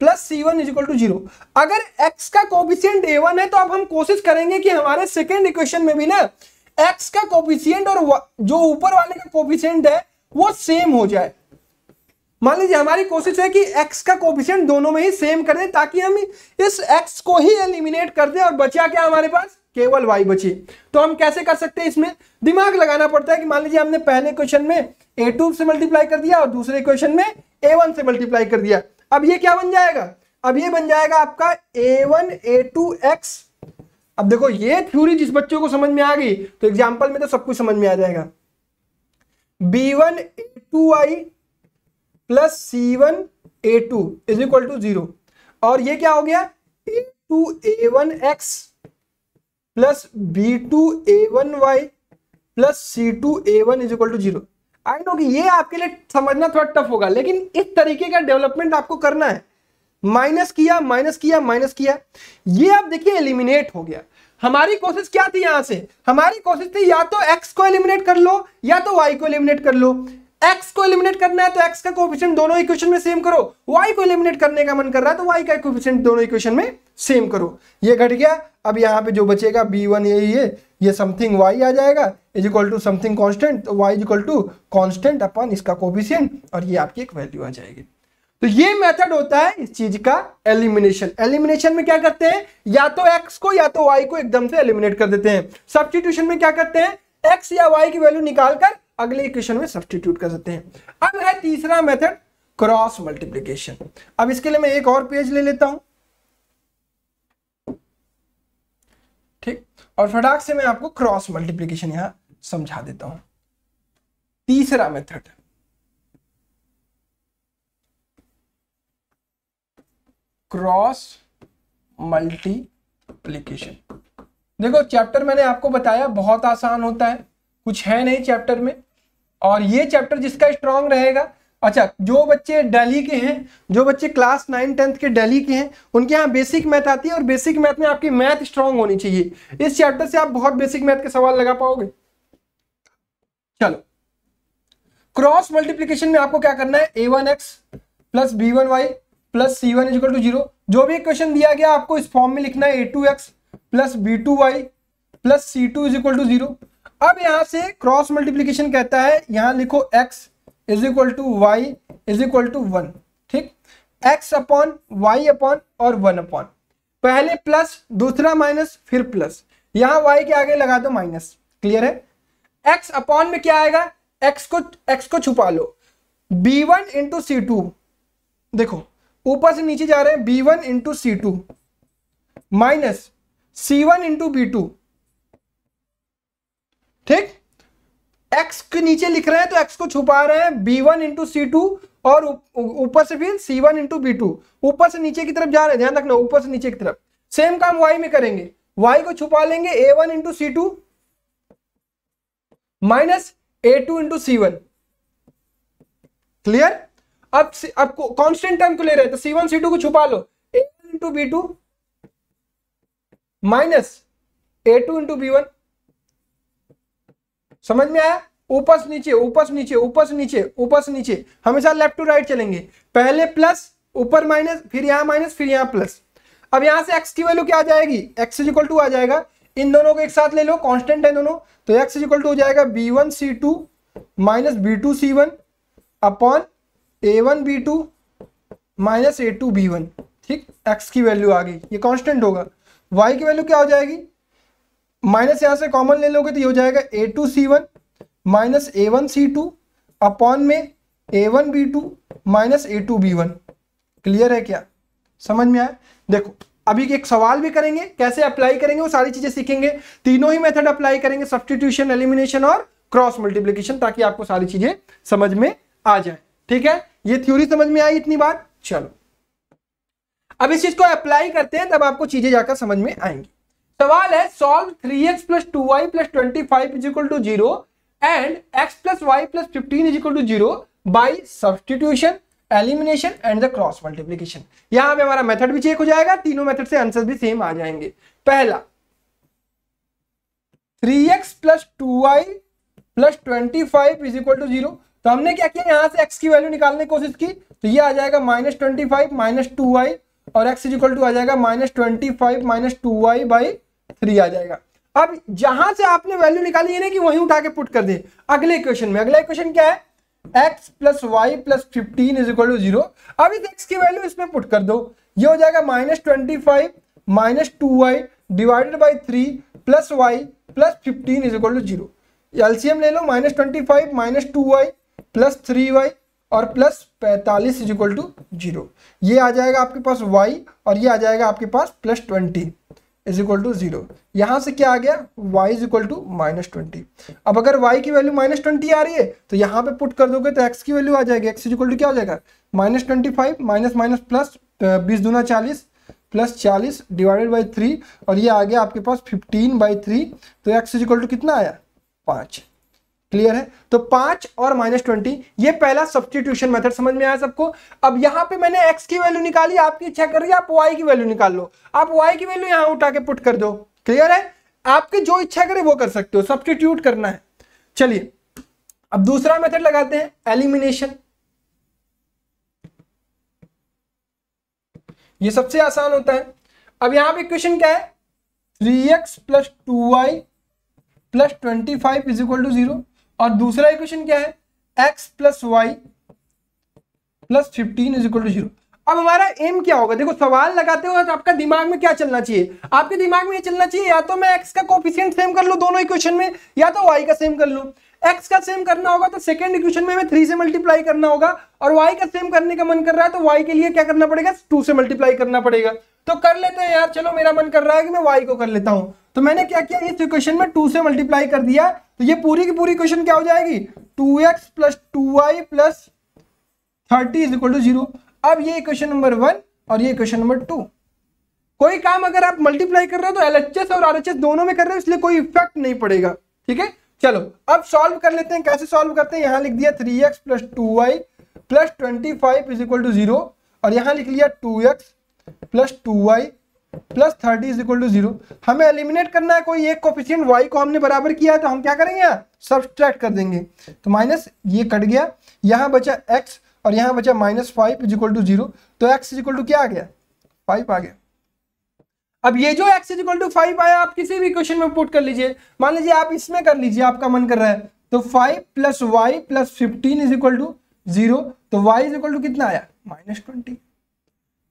plus c1 is equal to 0। अगर x का कोफिशिएंट a1 है तो अब हम कोशिश करेंगे कि हमारे सेकेंड इक्वेशन में भी ना x का कोफिशिएंट और जो ऊपर वाले का कोफिशिएंट है वो सेम हो जाए। मान लीजिए हमारी कोशिश है कि x का कोफिशिएंट दोनों में ही सेम कर दें ताकि हम इस x को ही एलिमिनेट कर दें और बचा क्या हमारे पास, केवल y बचे। तो हम कैसे कर सकते हैं, इसमें दिमाग लगाना पड़ता है कि मान लीजिए हमने पहले क्वेश्चन में a2 से मल्टीप्लाई कर दिया और दूसरे क्वेश्चन में a1 से मल्टीप्लाई कर दिया। अब ये क्या बन जाएगा, अब ये बन जाएगा आपका a1 a2x। अब देखो ये थ्योरी जिस बच्चों को समझ में आ गई तो एग्जाम्पल में तो सब कुछ समझ में आ जाएगा। b1 a2y plus c1 a2 is equal to 0 और ये क्या हो गया a2 a1x plus b2 a1y plus c2 a1 is equal to 0। I know कि ये आपके लिए समझना थोड़ा टफ होगा, लेकिन इस तरीके का डेवलपमेंट आपको करना है। माइनस किया माइनस किया माइनस किया, ये आप देखिए एलिमिनेट हो गया। हमारी कोशिश क्या थी, यहां से हमारी कोशिश थी या तो x को एलिमिनेट कर लो या तो y को एलिमिनेट कर लो। x को एलिमिनेट करना है तो x का कोएफिशिएंट दोनों इक्वेशन में सेम करो, y को एलिमिनेट करने का मन कर रहा है तो y का कोएफिशिएंट दोनों इक्वेशन में सेम करो। ये घट गया। अब यहाँ पे जो बचेगा b1 ये समथिंग y आ जाएगा is equal to something constant, तो y is equal to constant अपन इसका कोएफिशिएंट और ये आपकी एक वैल्यू आ जाएगी। तो ये मेथड होता है इस चीज का एलिमिनेशन। एलिमिनेशन में क्या करते हैं, या तो x को या तो y को एकदम से एलिमिनेट कर देते हैं। सब्स्टिट्यूशन में क्या करते हैं, x या y की वैल्यू निकालकर अगले इक्वेशन में सब्स्टिट्यूट कर सकते हैं। अब है तीसरा मेथड क्रॉस मल्टीप्लिकेशन। अब इसके लिए मैं एक और पेज ले लेता हूं, ठीक, और फटाक से मैं आपको क्रॉस मल्टीप्लिकेशन यहां समझा देता हूं। तीसरा मेथड क्रॉस मल्टीप्लिकेशन। देखो चैप्टर मैंने आपको बताया बहुत आसान होता है, कुछ है नहीं चैप्टर में, और ये चैप्टर जिसका स्ट्रांग रहेगा, अच्छा जो बच्चे दिल्ली के हैं, जो बच्चे क्लास 9 10th के दिल्ली के हैं, उनके यहाँ बेसिक मैथ आती है और बेसिक मैथ में आपकी मैथ स्ट्रांग होनी चाहिए। इस चैप्टर से आप बहुत बेसिक मैथ के सवाल लगा पाओगे। चलो क्रॉस मल्टीप्लिकेशन में आपको क्या करना है, a1x plus b1y plus c1 is equal to 0। जो भी क्वेश्चन दिया गया आपको इस फॉर्म में लिखना है a2x plus b2y plus c2 is equal to 0। अब यहां से क्रॉस मल्टीप्लिकेशन कहता है, यहां लिखो x is equal to y is equal to 1, ठीक, x अपॉन y अपॉन और 1 अपॉन, पहले प्लस दूसरा माइनस फिर प्लस, यहां y के आगे लगा दो माइनस। क्लियर है। x अपॉन में क्या आएगा, x को छुपा लो, b1 इंटू c2, देखो ऊपर से नीचे जा रहे हैं, b1 into c2 minus c1 into b2, ठीक, x के नीचे लिख रहे हैं तो x को छुपा रहे हैं, b1 इंटू c2 और ऊपर से फिर c1 इंटू b2, ऊपर से नीचे की तरफ जा रहे हैं, ध्यान रखना ऊपर से नीचे की तरफ। सेम काम y में करेंगे, y को छुपा लेंगे a1 into c2 minus a2 into c1। Clear. अब कांस्टेंट टर्म को ले रहे हैं तो c1 c2 को छुपा लो, a1 into b2 minus a2 into b1। समझ में आया, ऊपर से नीचे ऊपर से नीचे ऊपर से नीचे ऊपर से नीचे, हमेशा लेफ्ट टू राइट चलेंगे, पहले प्लस ऊपर माइनस फिर यहां माइनस फिर यहां प्लस। अब यहां से x की वैल्यू क्या आ जाएगी, x इज इक्वल टू आ जाएगा, इन दोनों को एक साथ ले लो, कांस्टेंट है दोनों, तो x इज इक्वल टू हो जाएगा b1 c2 minus b2 c1 upon a1 b2 minus a2 b1, ठीक, x की वैल्यू आ गई, ये कांस्टेंट होगा। y की वैल्यू क्या हो जाएगी, माइनस यहां से कॉमन ले लोगे तो ये हो जाएगा a2 c1 minus a1 c2 upon में a1 b2 minus a2 b1। Clear है क्या, समझ में आया। देखो अभी एक सवाल भी करेंगे, कैसे अप्लाई करेंगे वो सारी चीजें सीखेंगे, तीनों ही मेथड अप्लाई करेंगे, सब्स्टिट्यूशन, एलिमिनेशन और क्रॉस मल्टीप्लिकेशन, ताकि आपको सारी चीजें समझ में आ जाए। ठीक है, ये थ्योरी समझ में आई इतनी बार। चलो अब इस चीज को अप्लाई करते हैं, तब आपको चीजें जाकर समझ में आएंगी। सवाल है, solve 3x plus 2y plus 25 is equal to 0 and x plus y plus 15 is equal to 0 by substitution, elimination and the cross multiplication. यहां पे हमारा मेथड भी चेक हो जाएगा, तीनों मेथड से आंसर भी सेम आ जाएंगे। पहला 3x plus 2y plus 25 is equal to 0, तो हमने क्या किया, यहां से x की वैल्यू निकालने की कोशिश की, तो ये आ जाएगा माइनस 25 माइनस 2y और x इज इक्वल टू आ जाएगा माइनस 25 माइनस 2y बाई 3 आ जाएगा। अब जहां से आपने वैल्यू निकाली है ना कि वहीं उठा के पुट कर दे अगले इक्वेशन में। अगला इक्वेशन क्या है, x plus y plus 15 is equal to 0। अब इस x की वैल्यू इसमें पुट कर दो, ये हो जाएगा -25 minus 2y divided by 3 plus y plus 15 is equal to 0। LCM ले लो, -25 माइनस 2y प्लस 3y और प्लस 45 इज इक्वल टू 0। ये आ जाएगा आपके पास y और ये आ जाएगा आपके पास प्लस 20 इज इक्वल टू 0। यहां से क्या आ गया, y इज इक्वल टू -20। अब अगर y की वैल्यू -20 आ रही है तो यहाँ पे पुट कर दोगे तो x की वैल्यू आ जाएगी, x इज इक्वल टू क्या हो जाएगा, -25 माइनस माइनस प्लस 20 दूना 40 प्लस 40 डिवाइडेड बाई 3 और ये आ गया आपके पास 15/3। तो x इज इक्वल टू कितना आया, 5। क्लियर है। तो 5 और -20, ये पहला सब्स्टिट्यूशन मेथड समझ में आया सबको। अब यहां पे मैंने x की वैल्यू निकाली, आपकी इच्छा कर रही है आप y की वैल्यू निकाल लो, आप y की वैल्यू यहां उठा के पुट कर दो। क्लियर है, आपकी जो इच्छा करे वो कर सकते हो, सब्स्टिट्यूट करना है। चलिए अब दूसरा मेथड लगाते हैं, एलिमिनेशन। ये सबसे आसान होता है। अब यहां पे इक्वेशन क्या है, 3x plus 2y plus 25 is equal to 0 और दूसरा इक्वेशन क्या है, x plus y plus 15 is equal to 0। अब हमारा एम क्या होगा, देखो सवाल लगाते हो तो आपका दिमाग में क्या चलना चाहिए, आपके दिमाग में ये चलना चाहिए या तो मैं x का कोफिशिएंट सेम कर लूं दोनों इक्वेशन में, या तो y का सेम कर लूं। x का सेम करना होगा तो सेकंड इक्वेशन में हमें 3 से मल्टीप्लाई करना होगा, और y का सेम करने का मन कर रहा है तो y के लिए क्या करना पड़ेगा, 2 से मल्टीप्लाई करना पड़ेगा। तो कर लेते हैं यार, चलो मेरा मन कर रहा है कि मैं y को कर लेता हूं। तो मैंने क्या किया, इस इक्वेशन में 2 से मल्टीप्लाई कर दिया, तो ये पूरी की पूरी इक्वेशन क्या हो जाएगी, 2x plus 2y plus 30 is equal to 0। अब ये इक्वेशन नंबर 1 और ये इक्वेशन नंबर 2। कोई काम अगर आप मल्टीप्लाई कर रहे हो तो LHS और RHS दोनों में कर रहे हो, इसलिए कोई इफेक्ट नहीं पड़ेगा। ठीक है, चलो अब सॉल्व कर लेते हैं। कैसे सॉल्व करते हैं, यहां लिख दिया 3x plus 2y plus 25 is equal to 0 और यहां लिख लिया 2x plus 2y plus 30 is equal to 0। हमें एलिमिनेट करना है, कोई एक कोफिशिएंट y को हमने बराबर किया है तो हम क्या करेंगे, यहाँ सब्सट्रैक्ट कर देंगे। तो माइनस ये कट गया, यहां बचा x और यहां बचा -5 इज इक्वल टू 0। तो x इज इक्वल टू क्या आ गया, 5 आ गया। अब ये जो x इज इक्वल टू 5 आया, आप किसी भी इक्वेशन में पुट कर लीजिए। मान लीजिए आप इसमें कर लीजिए, आपका मन कर रहा है, तो 5 plus y plus 15 is equal to 0। तो y इज इक्वल टू कितना आया, -20।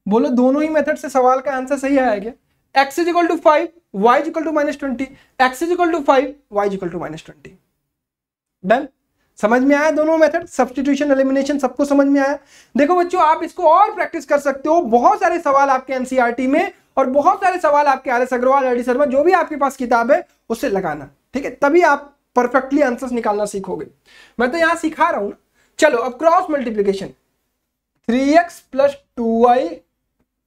बोलो दोनों ही मेथड से सवाल का आंसर सही आया क्या, x is equal to 5 y is equal to -20, x is equal to 5 y is equal to -20। Done, समझ में आया दोनों मेथड, सब्स्टिट्यूशन एलिमिनेशन सबको समझ में आया। देखो बच्चों, आप इसको और प्रैक्टिस कर सकते हो, बहुत सारे सवाल आपके एनसीईआरटी में और बहुत सारे सवाल आपके RS अग्रवाल, RD शर्मा, जो भी आपके पास किताब है उससे लगाना। ठीक है, तभी आप परफेक्टली आंसर्स निकालना सीखोगे। मैं तो यहां सिखा रहा हूं ना। चलो अब cross multiplication, 3x plus 2y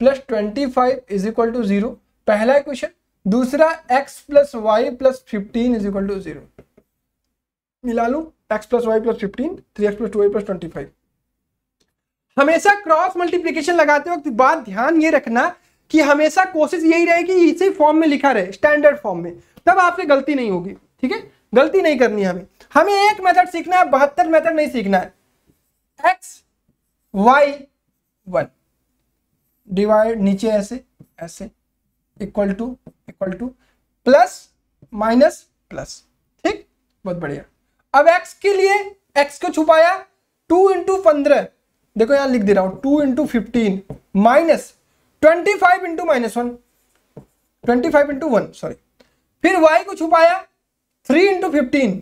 plus 25 is equal to 0 पहला इक्वेशन, दूसरा x plus y plus 15 is equal to 0। मिला लूं, x plus y plus 15, 3x plus 2y plus 25। हमेशा क्रॉस मल्टीप्लीकेशन लगाते वक्त बात ध्यान ये रखना कि हमेशा कोशिश यही रहे कि इसी फॉर्म में लिखा रहे, स्टैंडर्ड फॉर्म में, तब आपसे गलती नहीं होगी। ठीक है, गलती नहीं करनी है हमें एक मेथड सीखना है, 72 मेथड नहीं सीखना है। x y 1 डिवाइड, नीचे ऐसे ऐसे, equal two plus minus plus. ठीक, बहुत बढ़िया। अब x के लिए x को छुपाया, 2 इंटू 15, देखो यहां लिख दे रहा हूं, 2 into 15 minus 25 into -1, 25 into 1 sorry. फिर y को छुपाया, 3 इंटू 15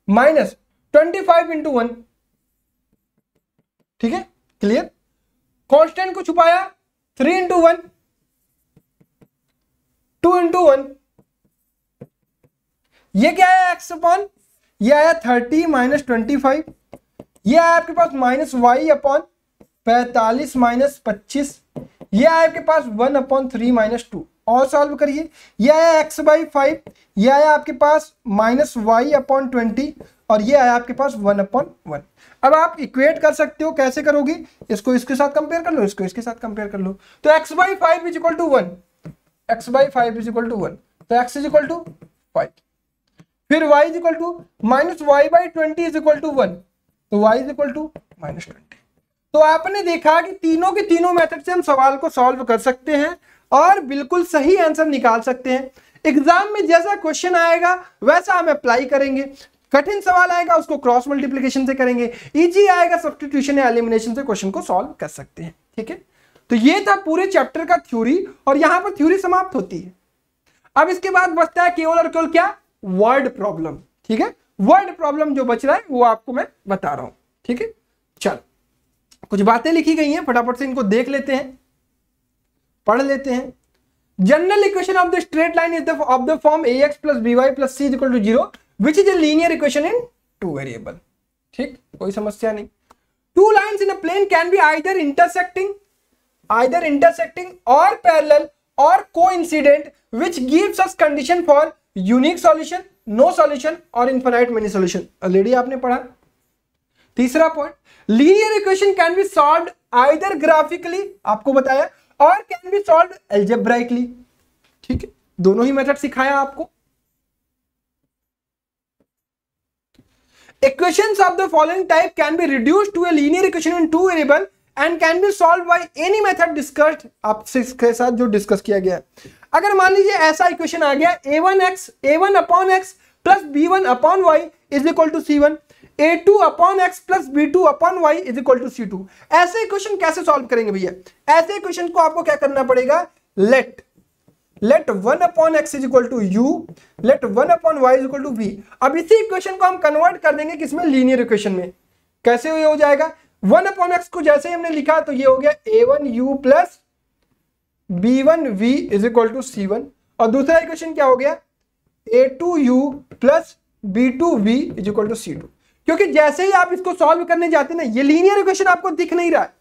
माइनस 25 इंटू 1। ठीक है, क्लियर। कांस्टेंट को छुपाया, 3 इंटू 1, 2 इंटू 1। ये क्या है, x अपॉन, ये आया 30 माइनस 25, ये आया आपके पास माइनस वाई अपॉन 45 माइनस 25, ये आया आपके पास 1/3 माइनस 2। और सॉल्व करिए, ये आया x/5, ये आया आपके पास माइनस वाई अपॉन 20 और ये आया आपके पास 1/1। अब आप इक्वेट कर सकते हो, कैसे करोगे, इसको इसके साथ कंपेयर कर लो, इसको इसके साथ कंपेयर कर लो। तो x/5 is equal to 1, x/5 is equal to 1, तो x इज इक्वल टू 5। फिर y is equal to minus y/20 is equal to 1, तो y इज इक्वल टू -20। तो आपने देखा कि तीनों के तीनों मेथड से हम सवाल को सॉल्व कर सकते हैं और बिल्कुल सही आंसर निकाल सकते हैं। एग्जाम में जैसा क्वेश्चन आएगा वैसा हम अप्लाई करेंगे। कठिन सवाल आएगा उसको क्रॉस मल्टीप्लिकेशन से करेंगे, इजी आएगा सब्स्टिट्यूशन या एलिमिनेशन से क्वेश्चन को सॉल्व कर सकते हैं। ठीक है, तो ये था पूरे चैप्टर का थ्योरी और यहां पर थ्योरी समाप्त होती है। अब इसके बाद बचता है केवल और केवल क्या, वर्ड प्रॉब्लम। ठीक है, वर्ड प्रॉब्लम जो बच रहा है वो आपको मैं बता रहा हूं। ठीक है, चल कुछ बातें लिखी गई हैं, फटाफट से इनको देख लेते हैं, पढ़ लेते हैं। General equation of the straight line is of the form ax plus by plus c equal to 0 which is a linear equation in two variable. ठीक, कोई समस्या नहीं। Two lines in a plane can be either intersecting or parallel or coincident which gives us condition for unique solution, no solution or infinite many solution। Already आपने पढ़ा। तीसरा point, linear equation can be solved either graphically, आपको बताया, और कैन बी सॉल्व्ड अलजेब्राइकली। ठीक है, दोनों ही मेथड सिखाया आपको। Equations of the following type can be reduced to a linear equation in two variable and can be solved by any method discussed, आपसे इसके साथ जो डिस्कस किया गया। अगर मान लीजिए ऐसा इक्वेशन आ गया a1 upon x plus b1 upon y is equal to c1, a2 upon x plus b2 upon y is equal to c2। ऐसे इक्वेशन कैसे सॉल्व करेंगे भैया? ऐसे इक्वेशन को आपको क्या करना पड़ेगा, let 1 upon x is equal to u, let 1 upon y is equal to v। अब इसी इक्वेशन को हम कन्वर्ट कर देंगे किसमें, लीनियर इक्वेशन में। कैसे ये हो जाएगा, 1 upon x को जैसे ही हमने लिखा तो ये हो गया a1u plus b1v is equal to c1, और दूसरा इक्वेशन क्या हो गया, a2u plus b2v is equal to c2। क्योंकि जैसे ही आप इसको सॉल्व करने जाते हैं ना, ये लीनियर इक्वेशन आपको दिख नहीं रहा है,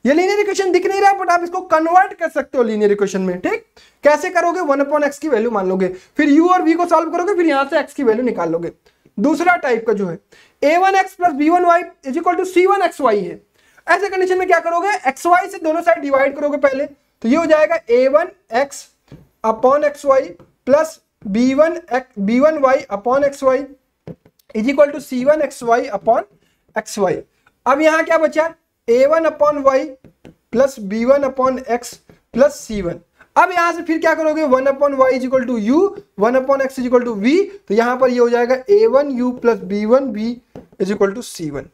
ये लीनियर इक्वेशन दिख नहीं रहा, बट आप इसको कन्वर्ट कर सकते हो लीनियर इक्वेशन में। ठीक, कैसे करोगे, 1 अपॉन x की वैल्यू मान लोगे, फिर u और v को सॉल्व करोगे, फिर यहां से x की वैल्यू निकाल लोगे। दूसरा टाइप का जो है a1x plus b1y is equal to c1xy है। ऐसे कंडीशन में क्या करोगे, xy से दोनों साइड डिवाइड करोगे पहले, तो ये हो जाएगा a1x upon xy plus b1y upon xy is equal to c1xy upon xy। अब यहां क्या बचा, a1 upon y plus b1 upon x plus c1। अब यहां से फिर क्या करोगे, 1 upon y is equal to u, 1 upon x is equal to v, तो यहां पर ये हो जाएगा a1u plus b1v is equal to c1।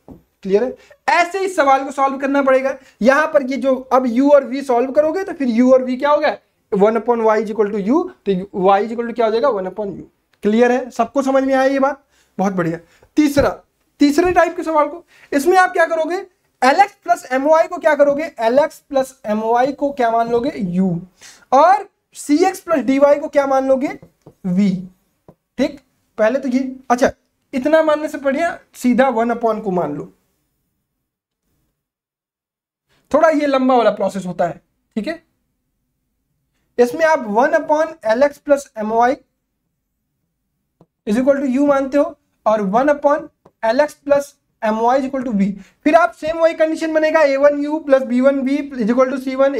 Clear है? ऐसे इस सवाल को सॉल्व करना पड़ेगा। यहां पर ये जो अब u और v सॉल्व करोगे तो फिर u और v क्या होगा, 1 upon y is equal to u, तो y इज इक्वल टू क्या हो जाएगा, 1 अपॉन u। क्लियर है? सबको समझ में आया ये बात? बहुत बढ़िया। तीसरे टाइप के सवाल को, इसमें आप क्या करोगे, lx प्लस my को क्या करोगे, lx प्लस my को क्या मान लोगे, u, और cx प्लस dy को क्या मान लोगे, v। ठीक, पहले तो ये, अच्छा इतना मानने से बढ़िया सीधा 1 अपॉन को मान लो, थोड़ा ये लंबा वाला प्रोसेस होता है। ठीक है, इसमें आप 1 upon lx plus my is equal to u मानते हो, और 1 upon lx plus my is equal to v। फिर आप सेम वही कंडीशन बनेगा, a1u plus b1v is equal to c1,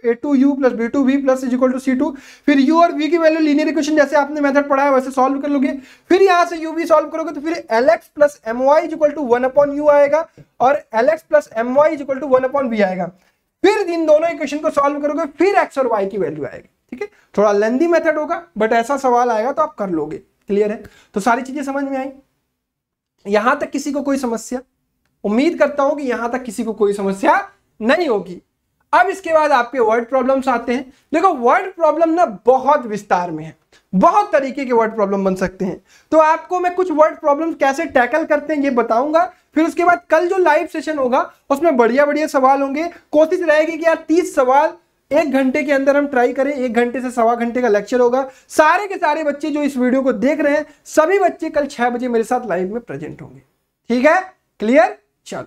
a2u plus b2v plus is equal to c2। फिर u और v की वैल्यू लीनियर इक्वेशन जैसे आपने मेथड पढ़ा है वैसे सॉल्व कर लोगे। फिर यहां से u v सॉल्व करोगे तो फिर lx plus my is equal to 1 upon u आएगा, और lx plus my is equal to 1 upon v आएगा। फिर इन दोनों इक्वेशन को सॉल्व करोगे, फिर x और y की वैल्यू आएगी। ठीक है, थोड़ा लेंथी मेथड होगा, बट ऐसा सवाल आएगा तो आप कर लोगे। क्लियर है? तो सारी चीजें समझ में आई? यहां तक किसी को कोई समस्या? उम्मीद करता हूं कि यहां तक किसी को कोई समस्या नहीं होगी। अब इसके बाद आपके वर्ड प्रॉब्लम्स आते हैं। देखो वर्ड प्रॉब्लम ना बहुत विस्तार में है, बहुत तरीके के वर्ड प्रॉब्लम बन सकते हैं। तो आपको मैं कुछ वर्ड प्रॉब्लम कैसे टैकल करते हैं ये बताऊंगा। फिर उसके बाद कल जो लाइव सेशन होगा उसमें बढ़िया बढ़िया सवाल होंगे। कोशिश रहेगी कि यार 30 सवाल 1 घंटे के अंदर हम ट्राई करें। 1 घंटे से सवा घंटे का लेक्चर होगा। सारे के सारे बच्चे जो इस वीडियो को देख रहे हैं सभी बच्चे कल 6 बजे मेरे साथ लाइव में प्रेजेंट होंगे। ठीक है, क्लियर? चलो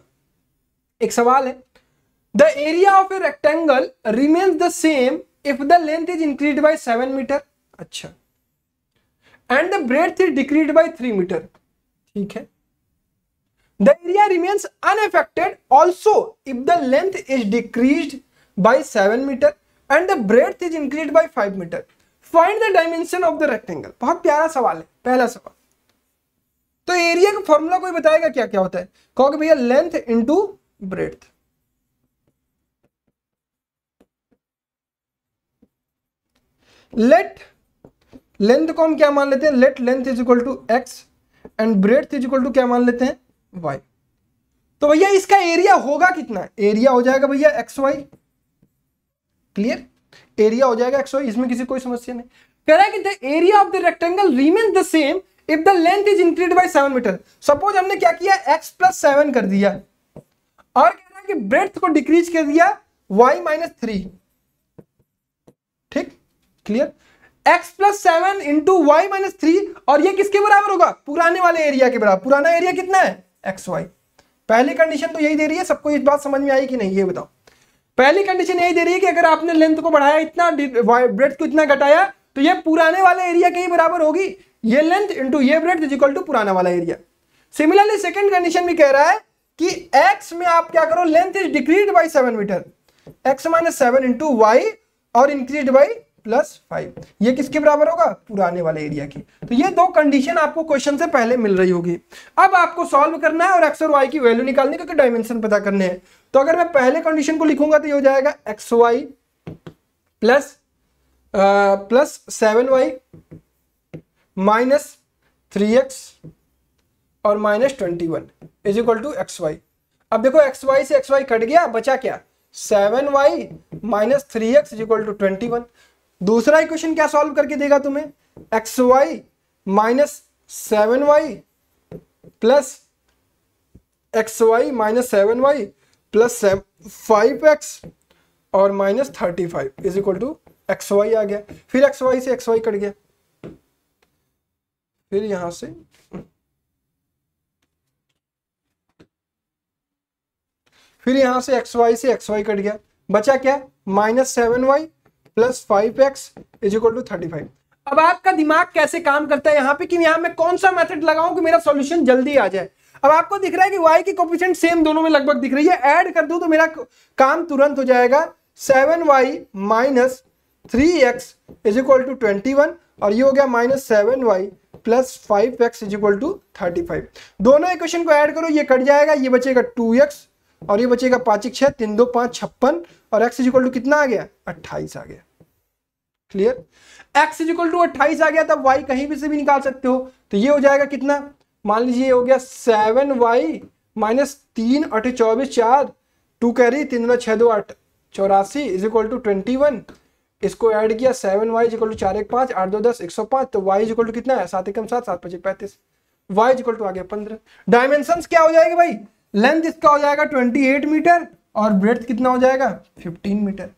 एक सवाल है, the area of a rectangle remains the same if the length is increase by 7 metre. अच्छा, and the breadth is decrease by 3 metre. ठीक है, the area remains unaffected also if the length is decreased by 7 meter and the breadth is increased by 5 meter. Find the dimension of the rectangle. बहुत प्यारा सवाल है। पहला सवाल, तो एरिया का फॉर्मूला कोई बताएगा क्या क्या होता है? कहोगे भैया length into breadth. Let length को हम क्या मान लेते हैं? Let length is equal to x and breadth is equal to क्या मान लेते हैं, y। तो भैया इसका एरिया होगा कितना, एरिया हो जाएगा भैया xy। क्लियर, एरिया हो जाएगा xy, इसमें किसी कोई समस्या नहीं। कह रहा है कि the area of the rectangle remains the same if the length is increase by 7 metre. Suppose हमने क्या किया, x प्लस 7 कर दिया और कह रहा है कि ब्रेड्थ को डिक्रीज कर दिया y माइनस 3। ठीक, clear, x plus 7 into y minus 3, और ये किसके बराबर होगा, पुराने वाले एरिया के बराबर। पुराना एरिया कितना है, xy। पहली कंडीशन तो यही दे रही है, सबको इस बात समझ में आई कि नहीं ये बताओ। पहली कंडीशन यही दे रही है कि अगर आपने लेंथ को बढ़ाया इतना, ब्रेड्थ को इतना घटाया, तो ये पुराने वाले एरिया के ही बराबर होगी, ये लेंथ इंटू ये ब्रेड्थ इज इक्वल टू पुराना वाला एरिया। सिमिलरली सेकंड कंडीशन भी कह रहा है कि x में आप क्या करो, length is decrease by 7 metre, x minus 7 into y और इंक्रीज बाय प्लस 5, ये किसके बराबर होगा, पुराने वाले एरिया की। तो ये दो कंडीशन आपको क्वेश्चन से पहले मिल रही होगी। अब आपको सॉल्व करना है और x और y की वैल्यू निकालनी, क्योंकि डायमेंशन पता करने हैं। तो अगर मैं पहले कंडीशन को लिखूंगा तो ये हो जाएगा xy plus 7y minus 3x और minus 21 is equal to xy। अब देखो xy से xy कट गया, बचा क्या, 7y minus 3x is equal to 21। दूसरा इक्वेशन क्या सॉल्व करके देगा तुम्हें, xy minus 7y plus xy minus 7y plus 5x और minus 35 is equal to xy आ गया। फिर xy से xy कट गया, फिर यहां से xy से xy कट गया, बचा क्या, minus 7y plus 5x is equal to 35। अब आपका दिमाग कैसे काम करता है यहाँ पे कि यहाँ मैं कौन सा मेथड लगाऊं कि मेरा सॉल्यूशन जल्दी आ जाए। अब आपको दिख रहा है कि y की कोफिशिएंट सेम दोनों में लगभग दिख रही है, ऐड कर दूं तो मेरा काम तुरंत हो जाएगा। 7y minus 3x is equal to 21 और ये हो गया minus 7y plus 5x is equal to 35। दोनों इक्वेशन को ऐड करो, ये कट जाएगा, ये बचेगा 2x और ये बचेगा 5 6 3 2 5 56 और x इज इक्वल टू कितना आ गया, 28 आ गया। Clear, x is equal to 28 आ गया, तब y कहीं भी से भी निकाल सकते हो। तो ये हो जाएगा कितना, मान लीजिए हो गया 7y minus 3 8 24 4 2 carry 3 2 6 2 8 84 is equal to 21। इसको ऐड किया 7y इज इक्वल टू 4 1 5 8 2 10 105, तो y इज इक्वल टू कितना है, 7 1 7 7 5 35, y इज इक्वल टू आ गया 15। डायमेंशंस क्या हो जाएगी भाई, लेंथ इसका हो जाएगा 28 मीटर और ब्रेड्थ कितना हो जाएगा 15 मीटर।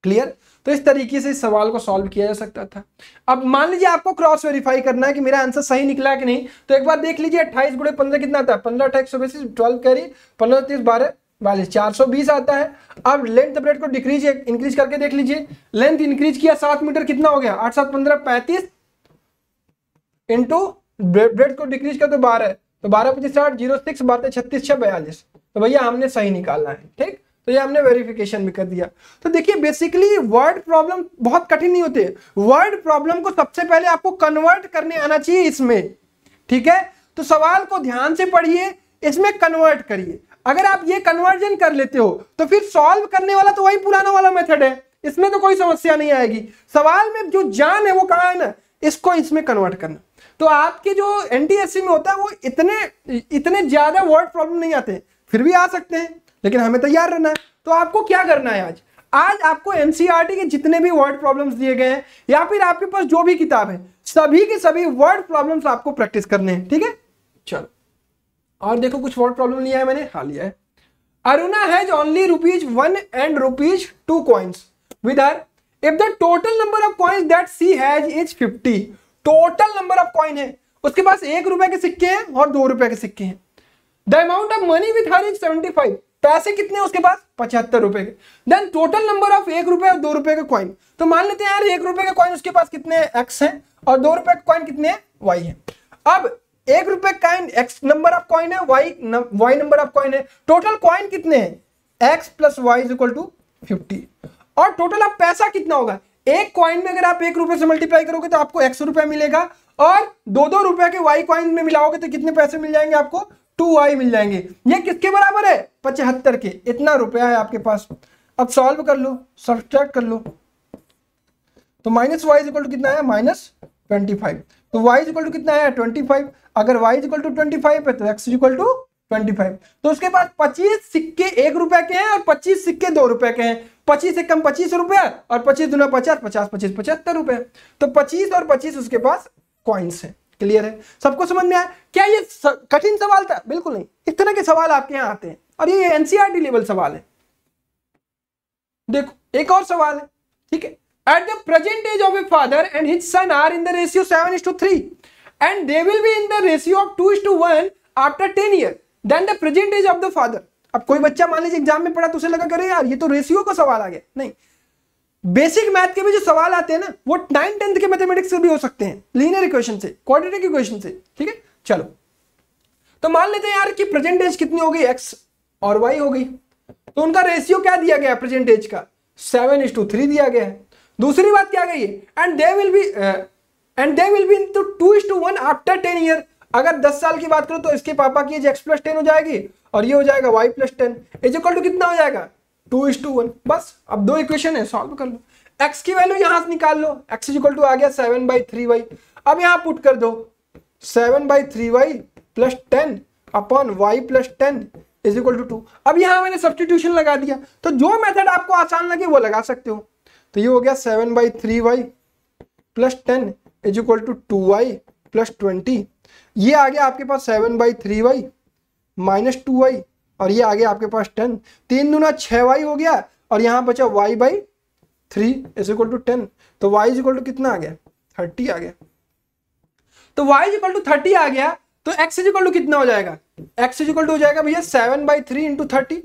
क्लियर, तो इस तरीके से इस सवाल को सॉल्व किया जा सकता था। अब मान लीजिए आपको क्रॉस वेरीफाई करना है कि मेरा आंसर सही निकला है कि नहीं, तो एक बार देख लीजिए 28 गुणे 15 कितना आता है, 15 8 120 12 कैरी 15 30 12 42 420 आता है। अब लेंथ ब्रेड को डिक्रीज इंक्रीज करके देख लीजिए, लेंथ इंक्रीज किया 7 मीटर, कितना हो गया 8 7 15 35 इंटू ब्रेड को डिक्रीज कर तो 12, तो 12 25 60 0 6 12 36 6 42। तो भैया हमने सही निकालना है। ठीक, तो ये हमने वेरिफिकेशन भी कर दिया। तो देखिए बेसिकली वर्ड प्रॉब्लम बहुत कठिन नहीं होते, वर्ड प्रॉब्लम को सबसे पहले आपको कन्वर्ट करने आना चाहिए इसमें। ठीक है, तो सवाल को ध्यान से पढ़िए, इसमें कन्वर्ट करिए। अगर आप ये कन्वर्जन कर लेते हो तो फिर सॉल्व करने वाला तो वही पुराना वाला मेथड है, इसमें तो कोई समस्या नहीं आएगी। सवाल में जो जान है वो कहाँ है ना, इसको इसमें कन्वर्ट करना। तो आपके जो एनटीएससी में होता है वो इतने ज्यादा वर्ड प्रॉब्लम नहीं आते, फिर भी आ सकते हैं, लेकिन हमें तैयार रहना है। तो आपको क्या करना है, आज आपको एनसीईआरटी के जितने भी वर्ड प्रॉब्लम्स दिए गए हैं या फिर आपके पास जो भी किताब है, सभी के सभी वर्ड प्रॉब्लम्स आपको प्रैक्टिस करने हैं। ठीक है, चलो और देखो कुछ वर्ड प्रॉब्लम लिया है मैंने, हाँ लिया है। Aruna has only ₹1 and ₹2 coins with her if the total number of coins that she has is 50। Total number of coin है, उसके पास ₹1 के सिक्के हैं और ₹2 के सिक्के हैं। The amount of money with her is 75, पैसे कितने हैं उसके पास ₹75 के। देन टोटल नंबर ऑफ ₹1 और ₹2 के कॉइन। तो मान लेते हैं यार ₹1 के कॉइन उसके पास कितने x हैं और ₹2 के कॉइन कितने हैं y हैं। अब ₹1 coin x number of coin है, y नंबर ऑफ कॉइन है, टोटल कॉइन कितने हैं x plus y is equal to 50। और टोटल अब पैसा कितना होगा, एक कॉइन में अगर आप ₹1 से मल्टीप्लाई करोगे तो आपको ₹100 मिलेगा और ₹2 के y कॉइन में मिलाओगे तो कितने पैसे मिल जाएंगे आपको, 2y मिल जाएंगे। ये किसके बराबर है, 75 के। इतना रुपया है आपके पास। अब सॉल्व कर लो, सब्ट्रैक्ट कर लो, तो minus y is equal to कितना है, -25। तो y इज इक्वल टू कितना है 25। अगर y इज इक्वल टू 25 है तो x इज इक्वल टू 25। तो उसके पास 25 सिक्के 1 रुपए के हैं और 25 सिक्के 2 रुपए के हैं। 25 एकम 25 रुपए और 25 दूना 50, 50 25 75 रुपए। तो 25 और 25 उसके पास कॉइन्स है। क्लियर है? सबको समझ में आया? क्या ये कठिन सवाल था? बिल्कुल नहीं। इस तरह के सवाल आपके यहाँ आते हैं और ये एनसीईआरटी लेवल सवाल है। देखो एक और सवाल है, ठीक है। At the present age of a father and his son are in the ratio 7:3 and they will be in the ratio of 2:1 after 10 years. Then the present age of the father. अब कोई बच्चा मान लीजिए एग्जाम में पढ़ा तो उसे लगा करे यार ये तो रेशियो का सवाल आ गया। नहीं, बेसिक मैथ के भी जो सवाल आते हैं ना वो 9th-10th के मैथमेटिक्स से भी हो सकते हैं, लीनियर इक्वेशन से, क्वाड्रेटिक इक्वेशन से। ठीक है, चलो तो मान लेते हैं यार कि प्रेजेंट एज कितनी हो गई, x और y हो गई। तो उनका रेशियो क्या दिया गया प्रेजेंट एज का, 7:3 दिया गया है। दूसरी बात क्या गई है, and they will be into 2:1 after 10 year. अगर 10 साल की बात करो तो इसके पापा की एज x+10 हो जाएगी और ये हो जाएगा y+10 इज इक्वल टू कितना हो जाएगा 2:1। बस अब दो इक्वेशन है, सॉल्व कर लो। x की वैल्यू यहां से निकाल लो, x इज इक्वल टू आ गया 7/3y। अब यहां पुट कर दो 7/3y + 10 upon y+10 is equal to 2। अब यहां मैंने सब्स्टिट्यूशन लगा दिया, तो जो मेथड आपको आसान लगे वो लगा सकते हो। तो ये हो गया 7/3y + 10 is equal to 2y + 20। ये आ गया आपके पास 7/3y - 2y और ये आ गया आपके पास 10। 3 दूना 6y हो गया और यहां बचा y/3 इज इक्वल टू 10। तो y इज इक्वल टू कितना आ गया 30 आ गया। तो y इज इक्वल टू 30 आ गया तो x इज इक्वल टू कितना हो जाएगा, x इज इक्वल टू हो जाएगा भैया 7/3 × 30।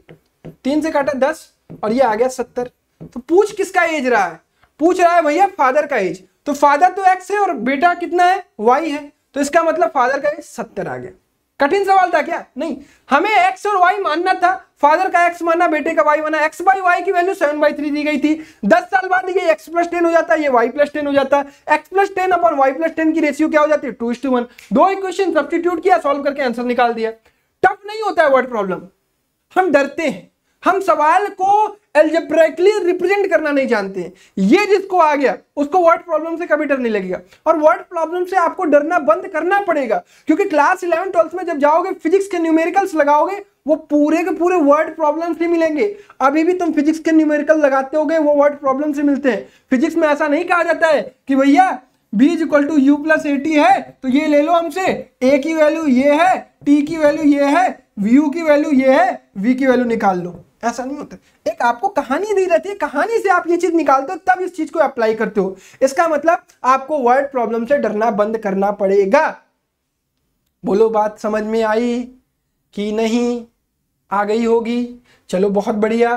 3 से काटा 10 और ये आ गया 70। तो पूछ किसका एज रहा है, पूछ रहा है भैया फादर का एज। तो फादर तो x है और बेटा कितना है y है, तो इसका मतलब फादर का एज 70 आ गया। कठिन सवाल था क्या? नहीं, हमें x और y मानना था, फादर का x माना, बेटे का y माना। x/y की वैल्यू 7/3 दी गई थी, 10 साल बाद दी गई, x+10 हो जाता है, ये y+10 हो जाता है। x+10 अपॉन y+10 की रेशियो क्या हो जाती है 2:1। दो इक्वेशन सब्स्टिट्यूट किया, सॉल्व करके आंसर निकाल दिया। टफ नहीं होता है वर्ड प्रॉब्लम, हम डरते हैं, हम सवाल को एल्जेब्राइकली रिप्रेजेंट करना नहीं जानते हैं। ये जिसको आ गया उसको वर्ड प्रॉब्लम से कभी डर नहीं लगेगा, और वर्ड प्रॉब्लम से आपको डरना बंद करना पड़ेगा, क्योंकि क्लास 11-12 में जब जाओगे फिजिक्स के न्यूमेरिकल्स लगाओगे वो पूरे के पूरे वर्ड प्रॉब्लम से मिलेंगे। अभी भी तुम फिजिक्स के न्यूमेरिकल लगाते होगे वो वर्ड प्रॉब्लम से मिलते हैं। फिजिक्स में ऐसा नहीं कहा जाता है कि भैया b = u + at है तो ये ले लो हमसे, a की वैल्यू ये है, t की वैल्यू ये है, u की वैल्यू ये है, v की वैल्यू निकाल लो। ऐसा नहीं होता। एक आपको कहानी दी रहती है, कहानी से आप ये चीज निकालते हो तब इस चीज को अप्लाई करते हो। इसका मतलब आपको वर्ड प्रॉब्लम से डरना बंद करना पड़ेगा। बोलो बात समझ में आई कि नहीं? आ गई होगी। चलो बहुत बढ़िया।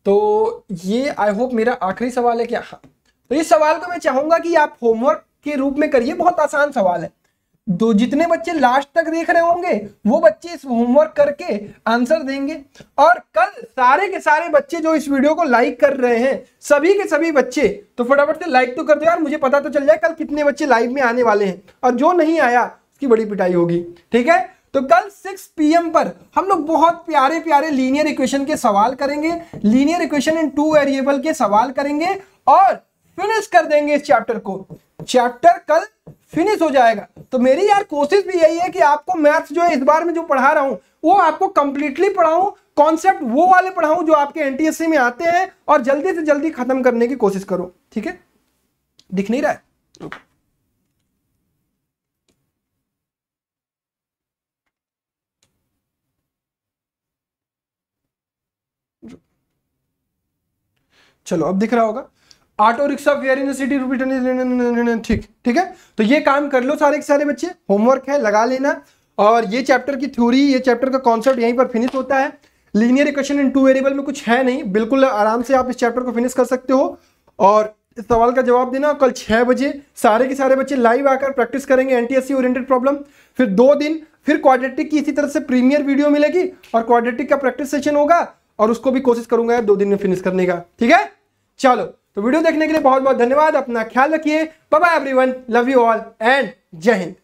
तो ये आई होप मेरा आखिरी सवाल है क्या? हाँ, तो इस सवाल को मैं चाहूंगा कि आप होमवर्क के रूप में करिए, बहुत आसान सवाल है। दो जितने बच्चे लास्ट तक देख रहे होंगे वो बच्चे इस होमवर्क करके आंसर देंगे, और कल सारे के सारे बच्चे जो इस वीडियो को लाइक कर रहे हैं, सभी के सभी बच्चे तो फटाफट से लाइक तो कर दो यार, मुझे पता तो चल जाए कल कितने बच्चे लाइव में आने वाले हैं, और जो नहीं आया उसकी बड़ी पिटाई होगी। ठीक है, तो कल 6 PM पर हम लोग बहुत प्यारे प्यारे लीनियर इक्वेशन के सवाल करेंगे, लीनियर इक्वेशन इन 2 वेरिएबल के सवाल करेंगे और फिनिश कर देंगे इस चैप्टर को। चैप्टर कल फिनिश हो जाएगा। तो मेरी यार कोशिश भी यही है कि आपको मैथ्स जो है इस बार में जो पढ़ा रहा हूं वो आपको कंप्लीटली पढ़ाऊं, कॉन्सेप्ट वो वाले पढ़ाऊं जो आपके एनटीएससी में आते हैं, और जल्दी से जल्दी खत्म करने की कोशिश करो। ठीक है, दिख नहीं रहा है? चलो अब दिख रहा होगा। Auto rickshaw fair in city ठीक है। तो ये काम कर लो सारे के सारे बच्चे, होमवर्क है लगा लेना। और ये चैप्टर की थ्योरी, ये चैप्टर का कॉन्सेप्ट यहीं पर फिनिश होता है। लीनियर इक्वेशन इन 2 वेरिएबल में कुछ है नहीं, बिल्कुल आराम से आप इस चैप्टर को फिनिश कर सकते हो। और इस सवाल का जवाब देना कल 6 बजे सारे के सारे बच्चे लाइव आकर प्रैक्टिस करेंगे एनटीएससी ओरिएंटेड प्रॉब्लम। फिर 2 दिन फिर क्वाड्रेटिक की इसी तरह से प्रीमियर वीडियो मिलेगी और क्वाड्रेटिक का प्रैक्टिस सेशन होगा, और उसको भी कोशिश करूंगा 2 दिन में फिनिश करने का। ठीक है, चलो तो वीडियो देखने के लिए बहुत बहुत धन्यवाद। अपना ख्याल रखिए। Bye bye everyone, love you all and जय हिंद।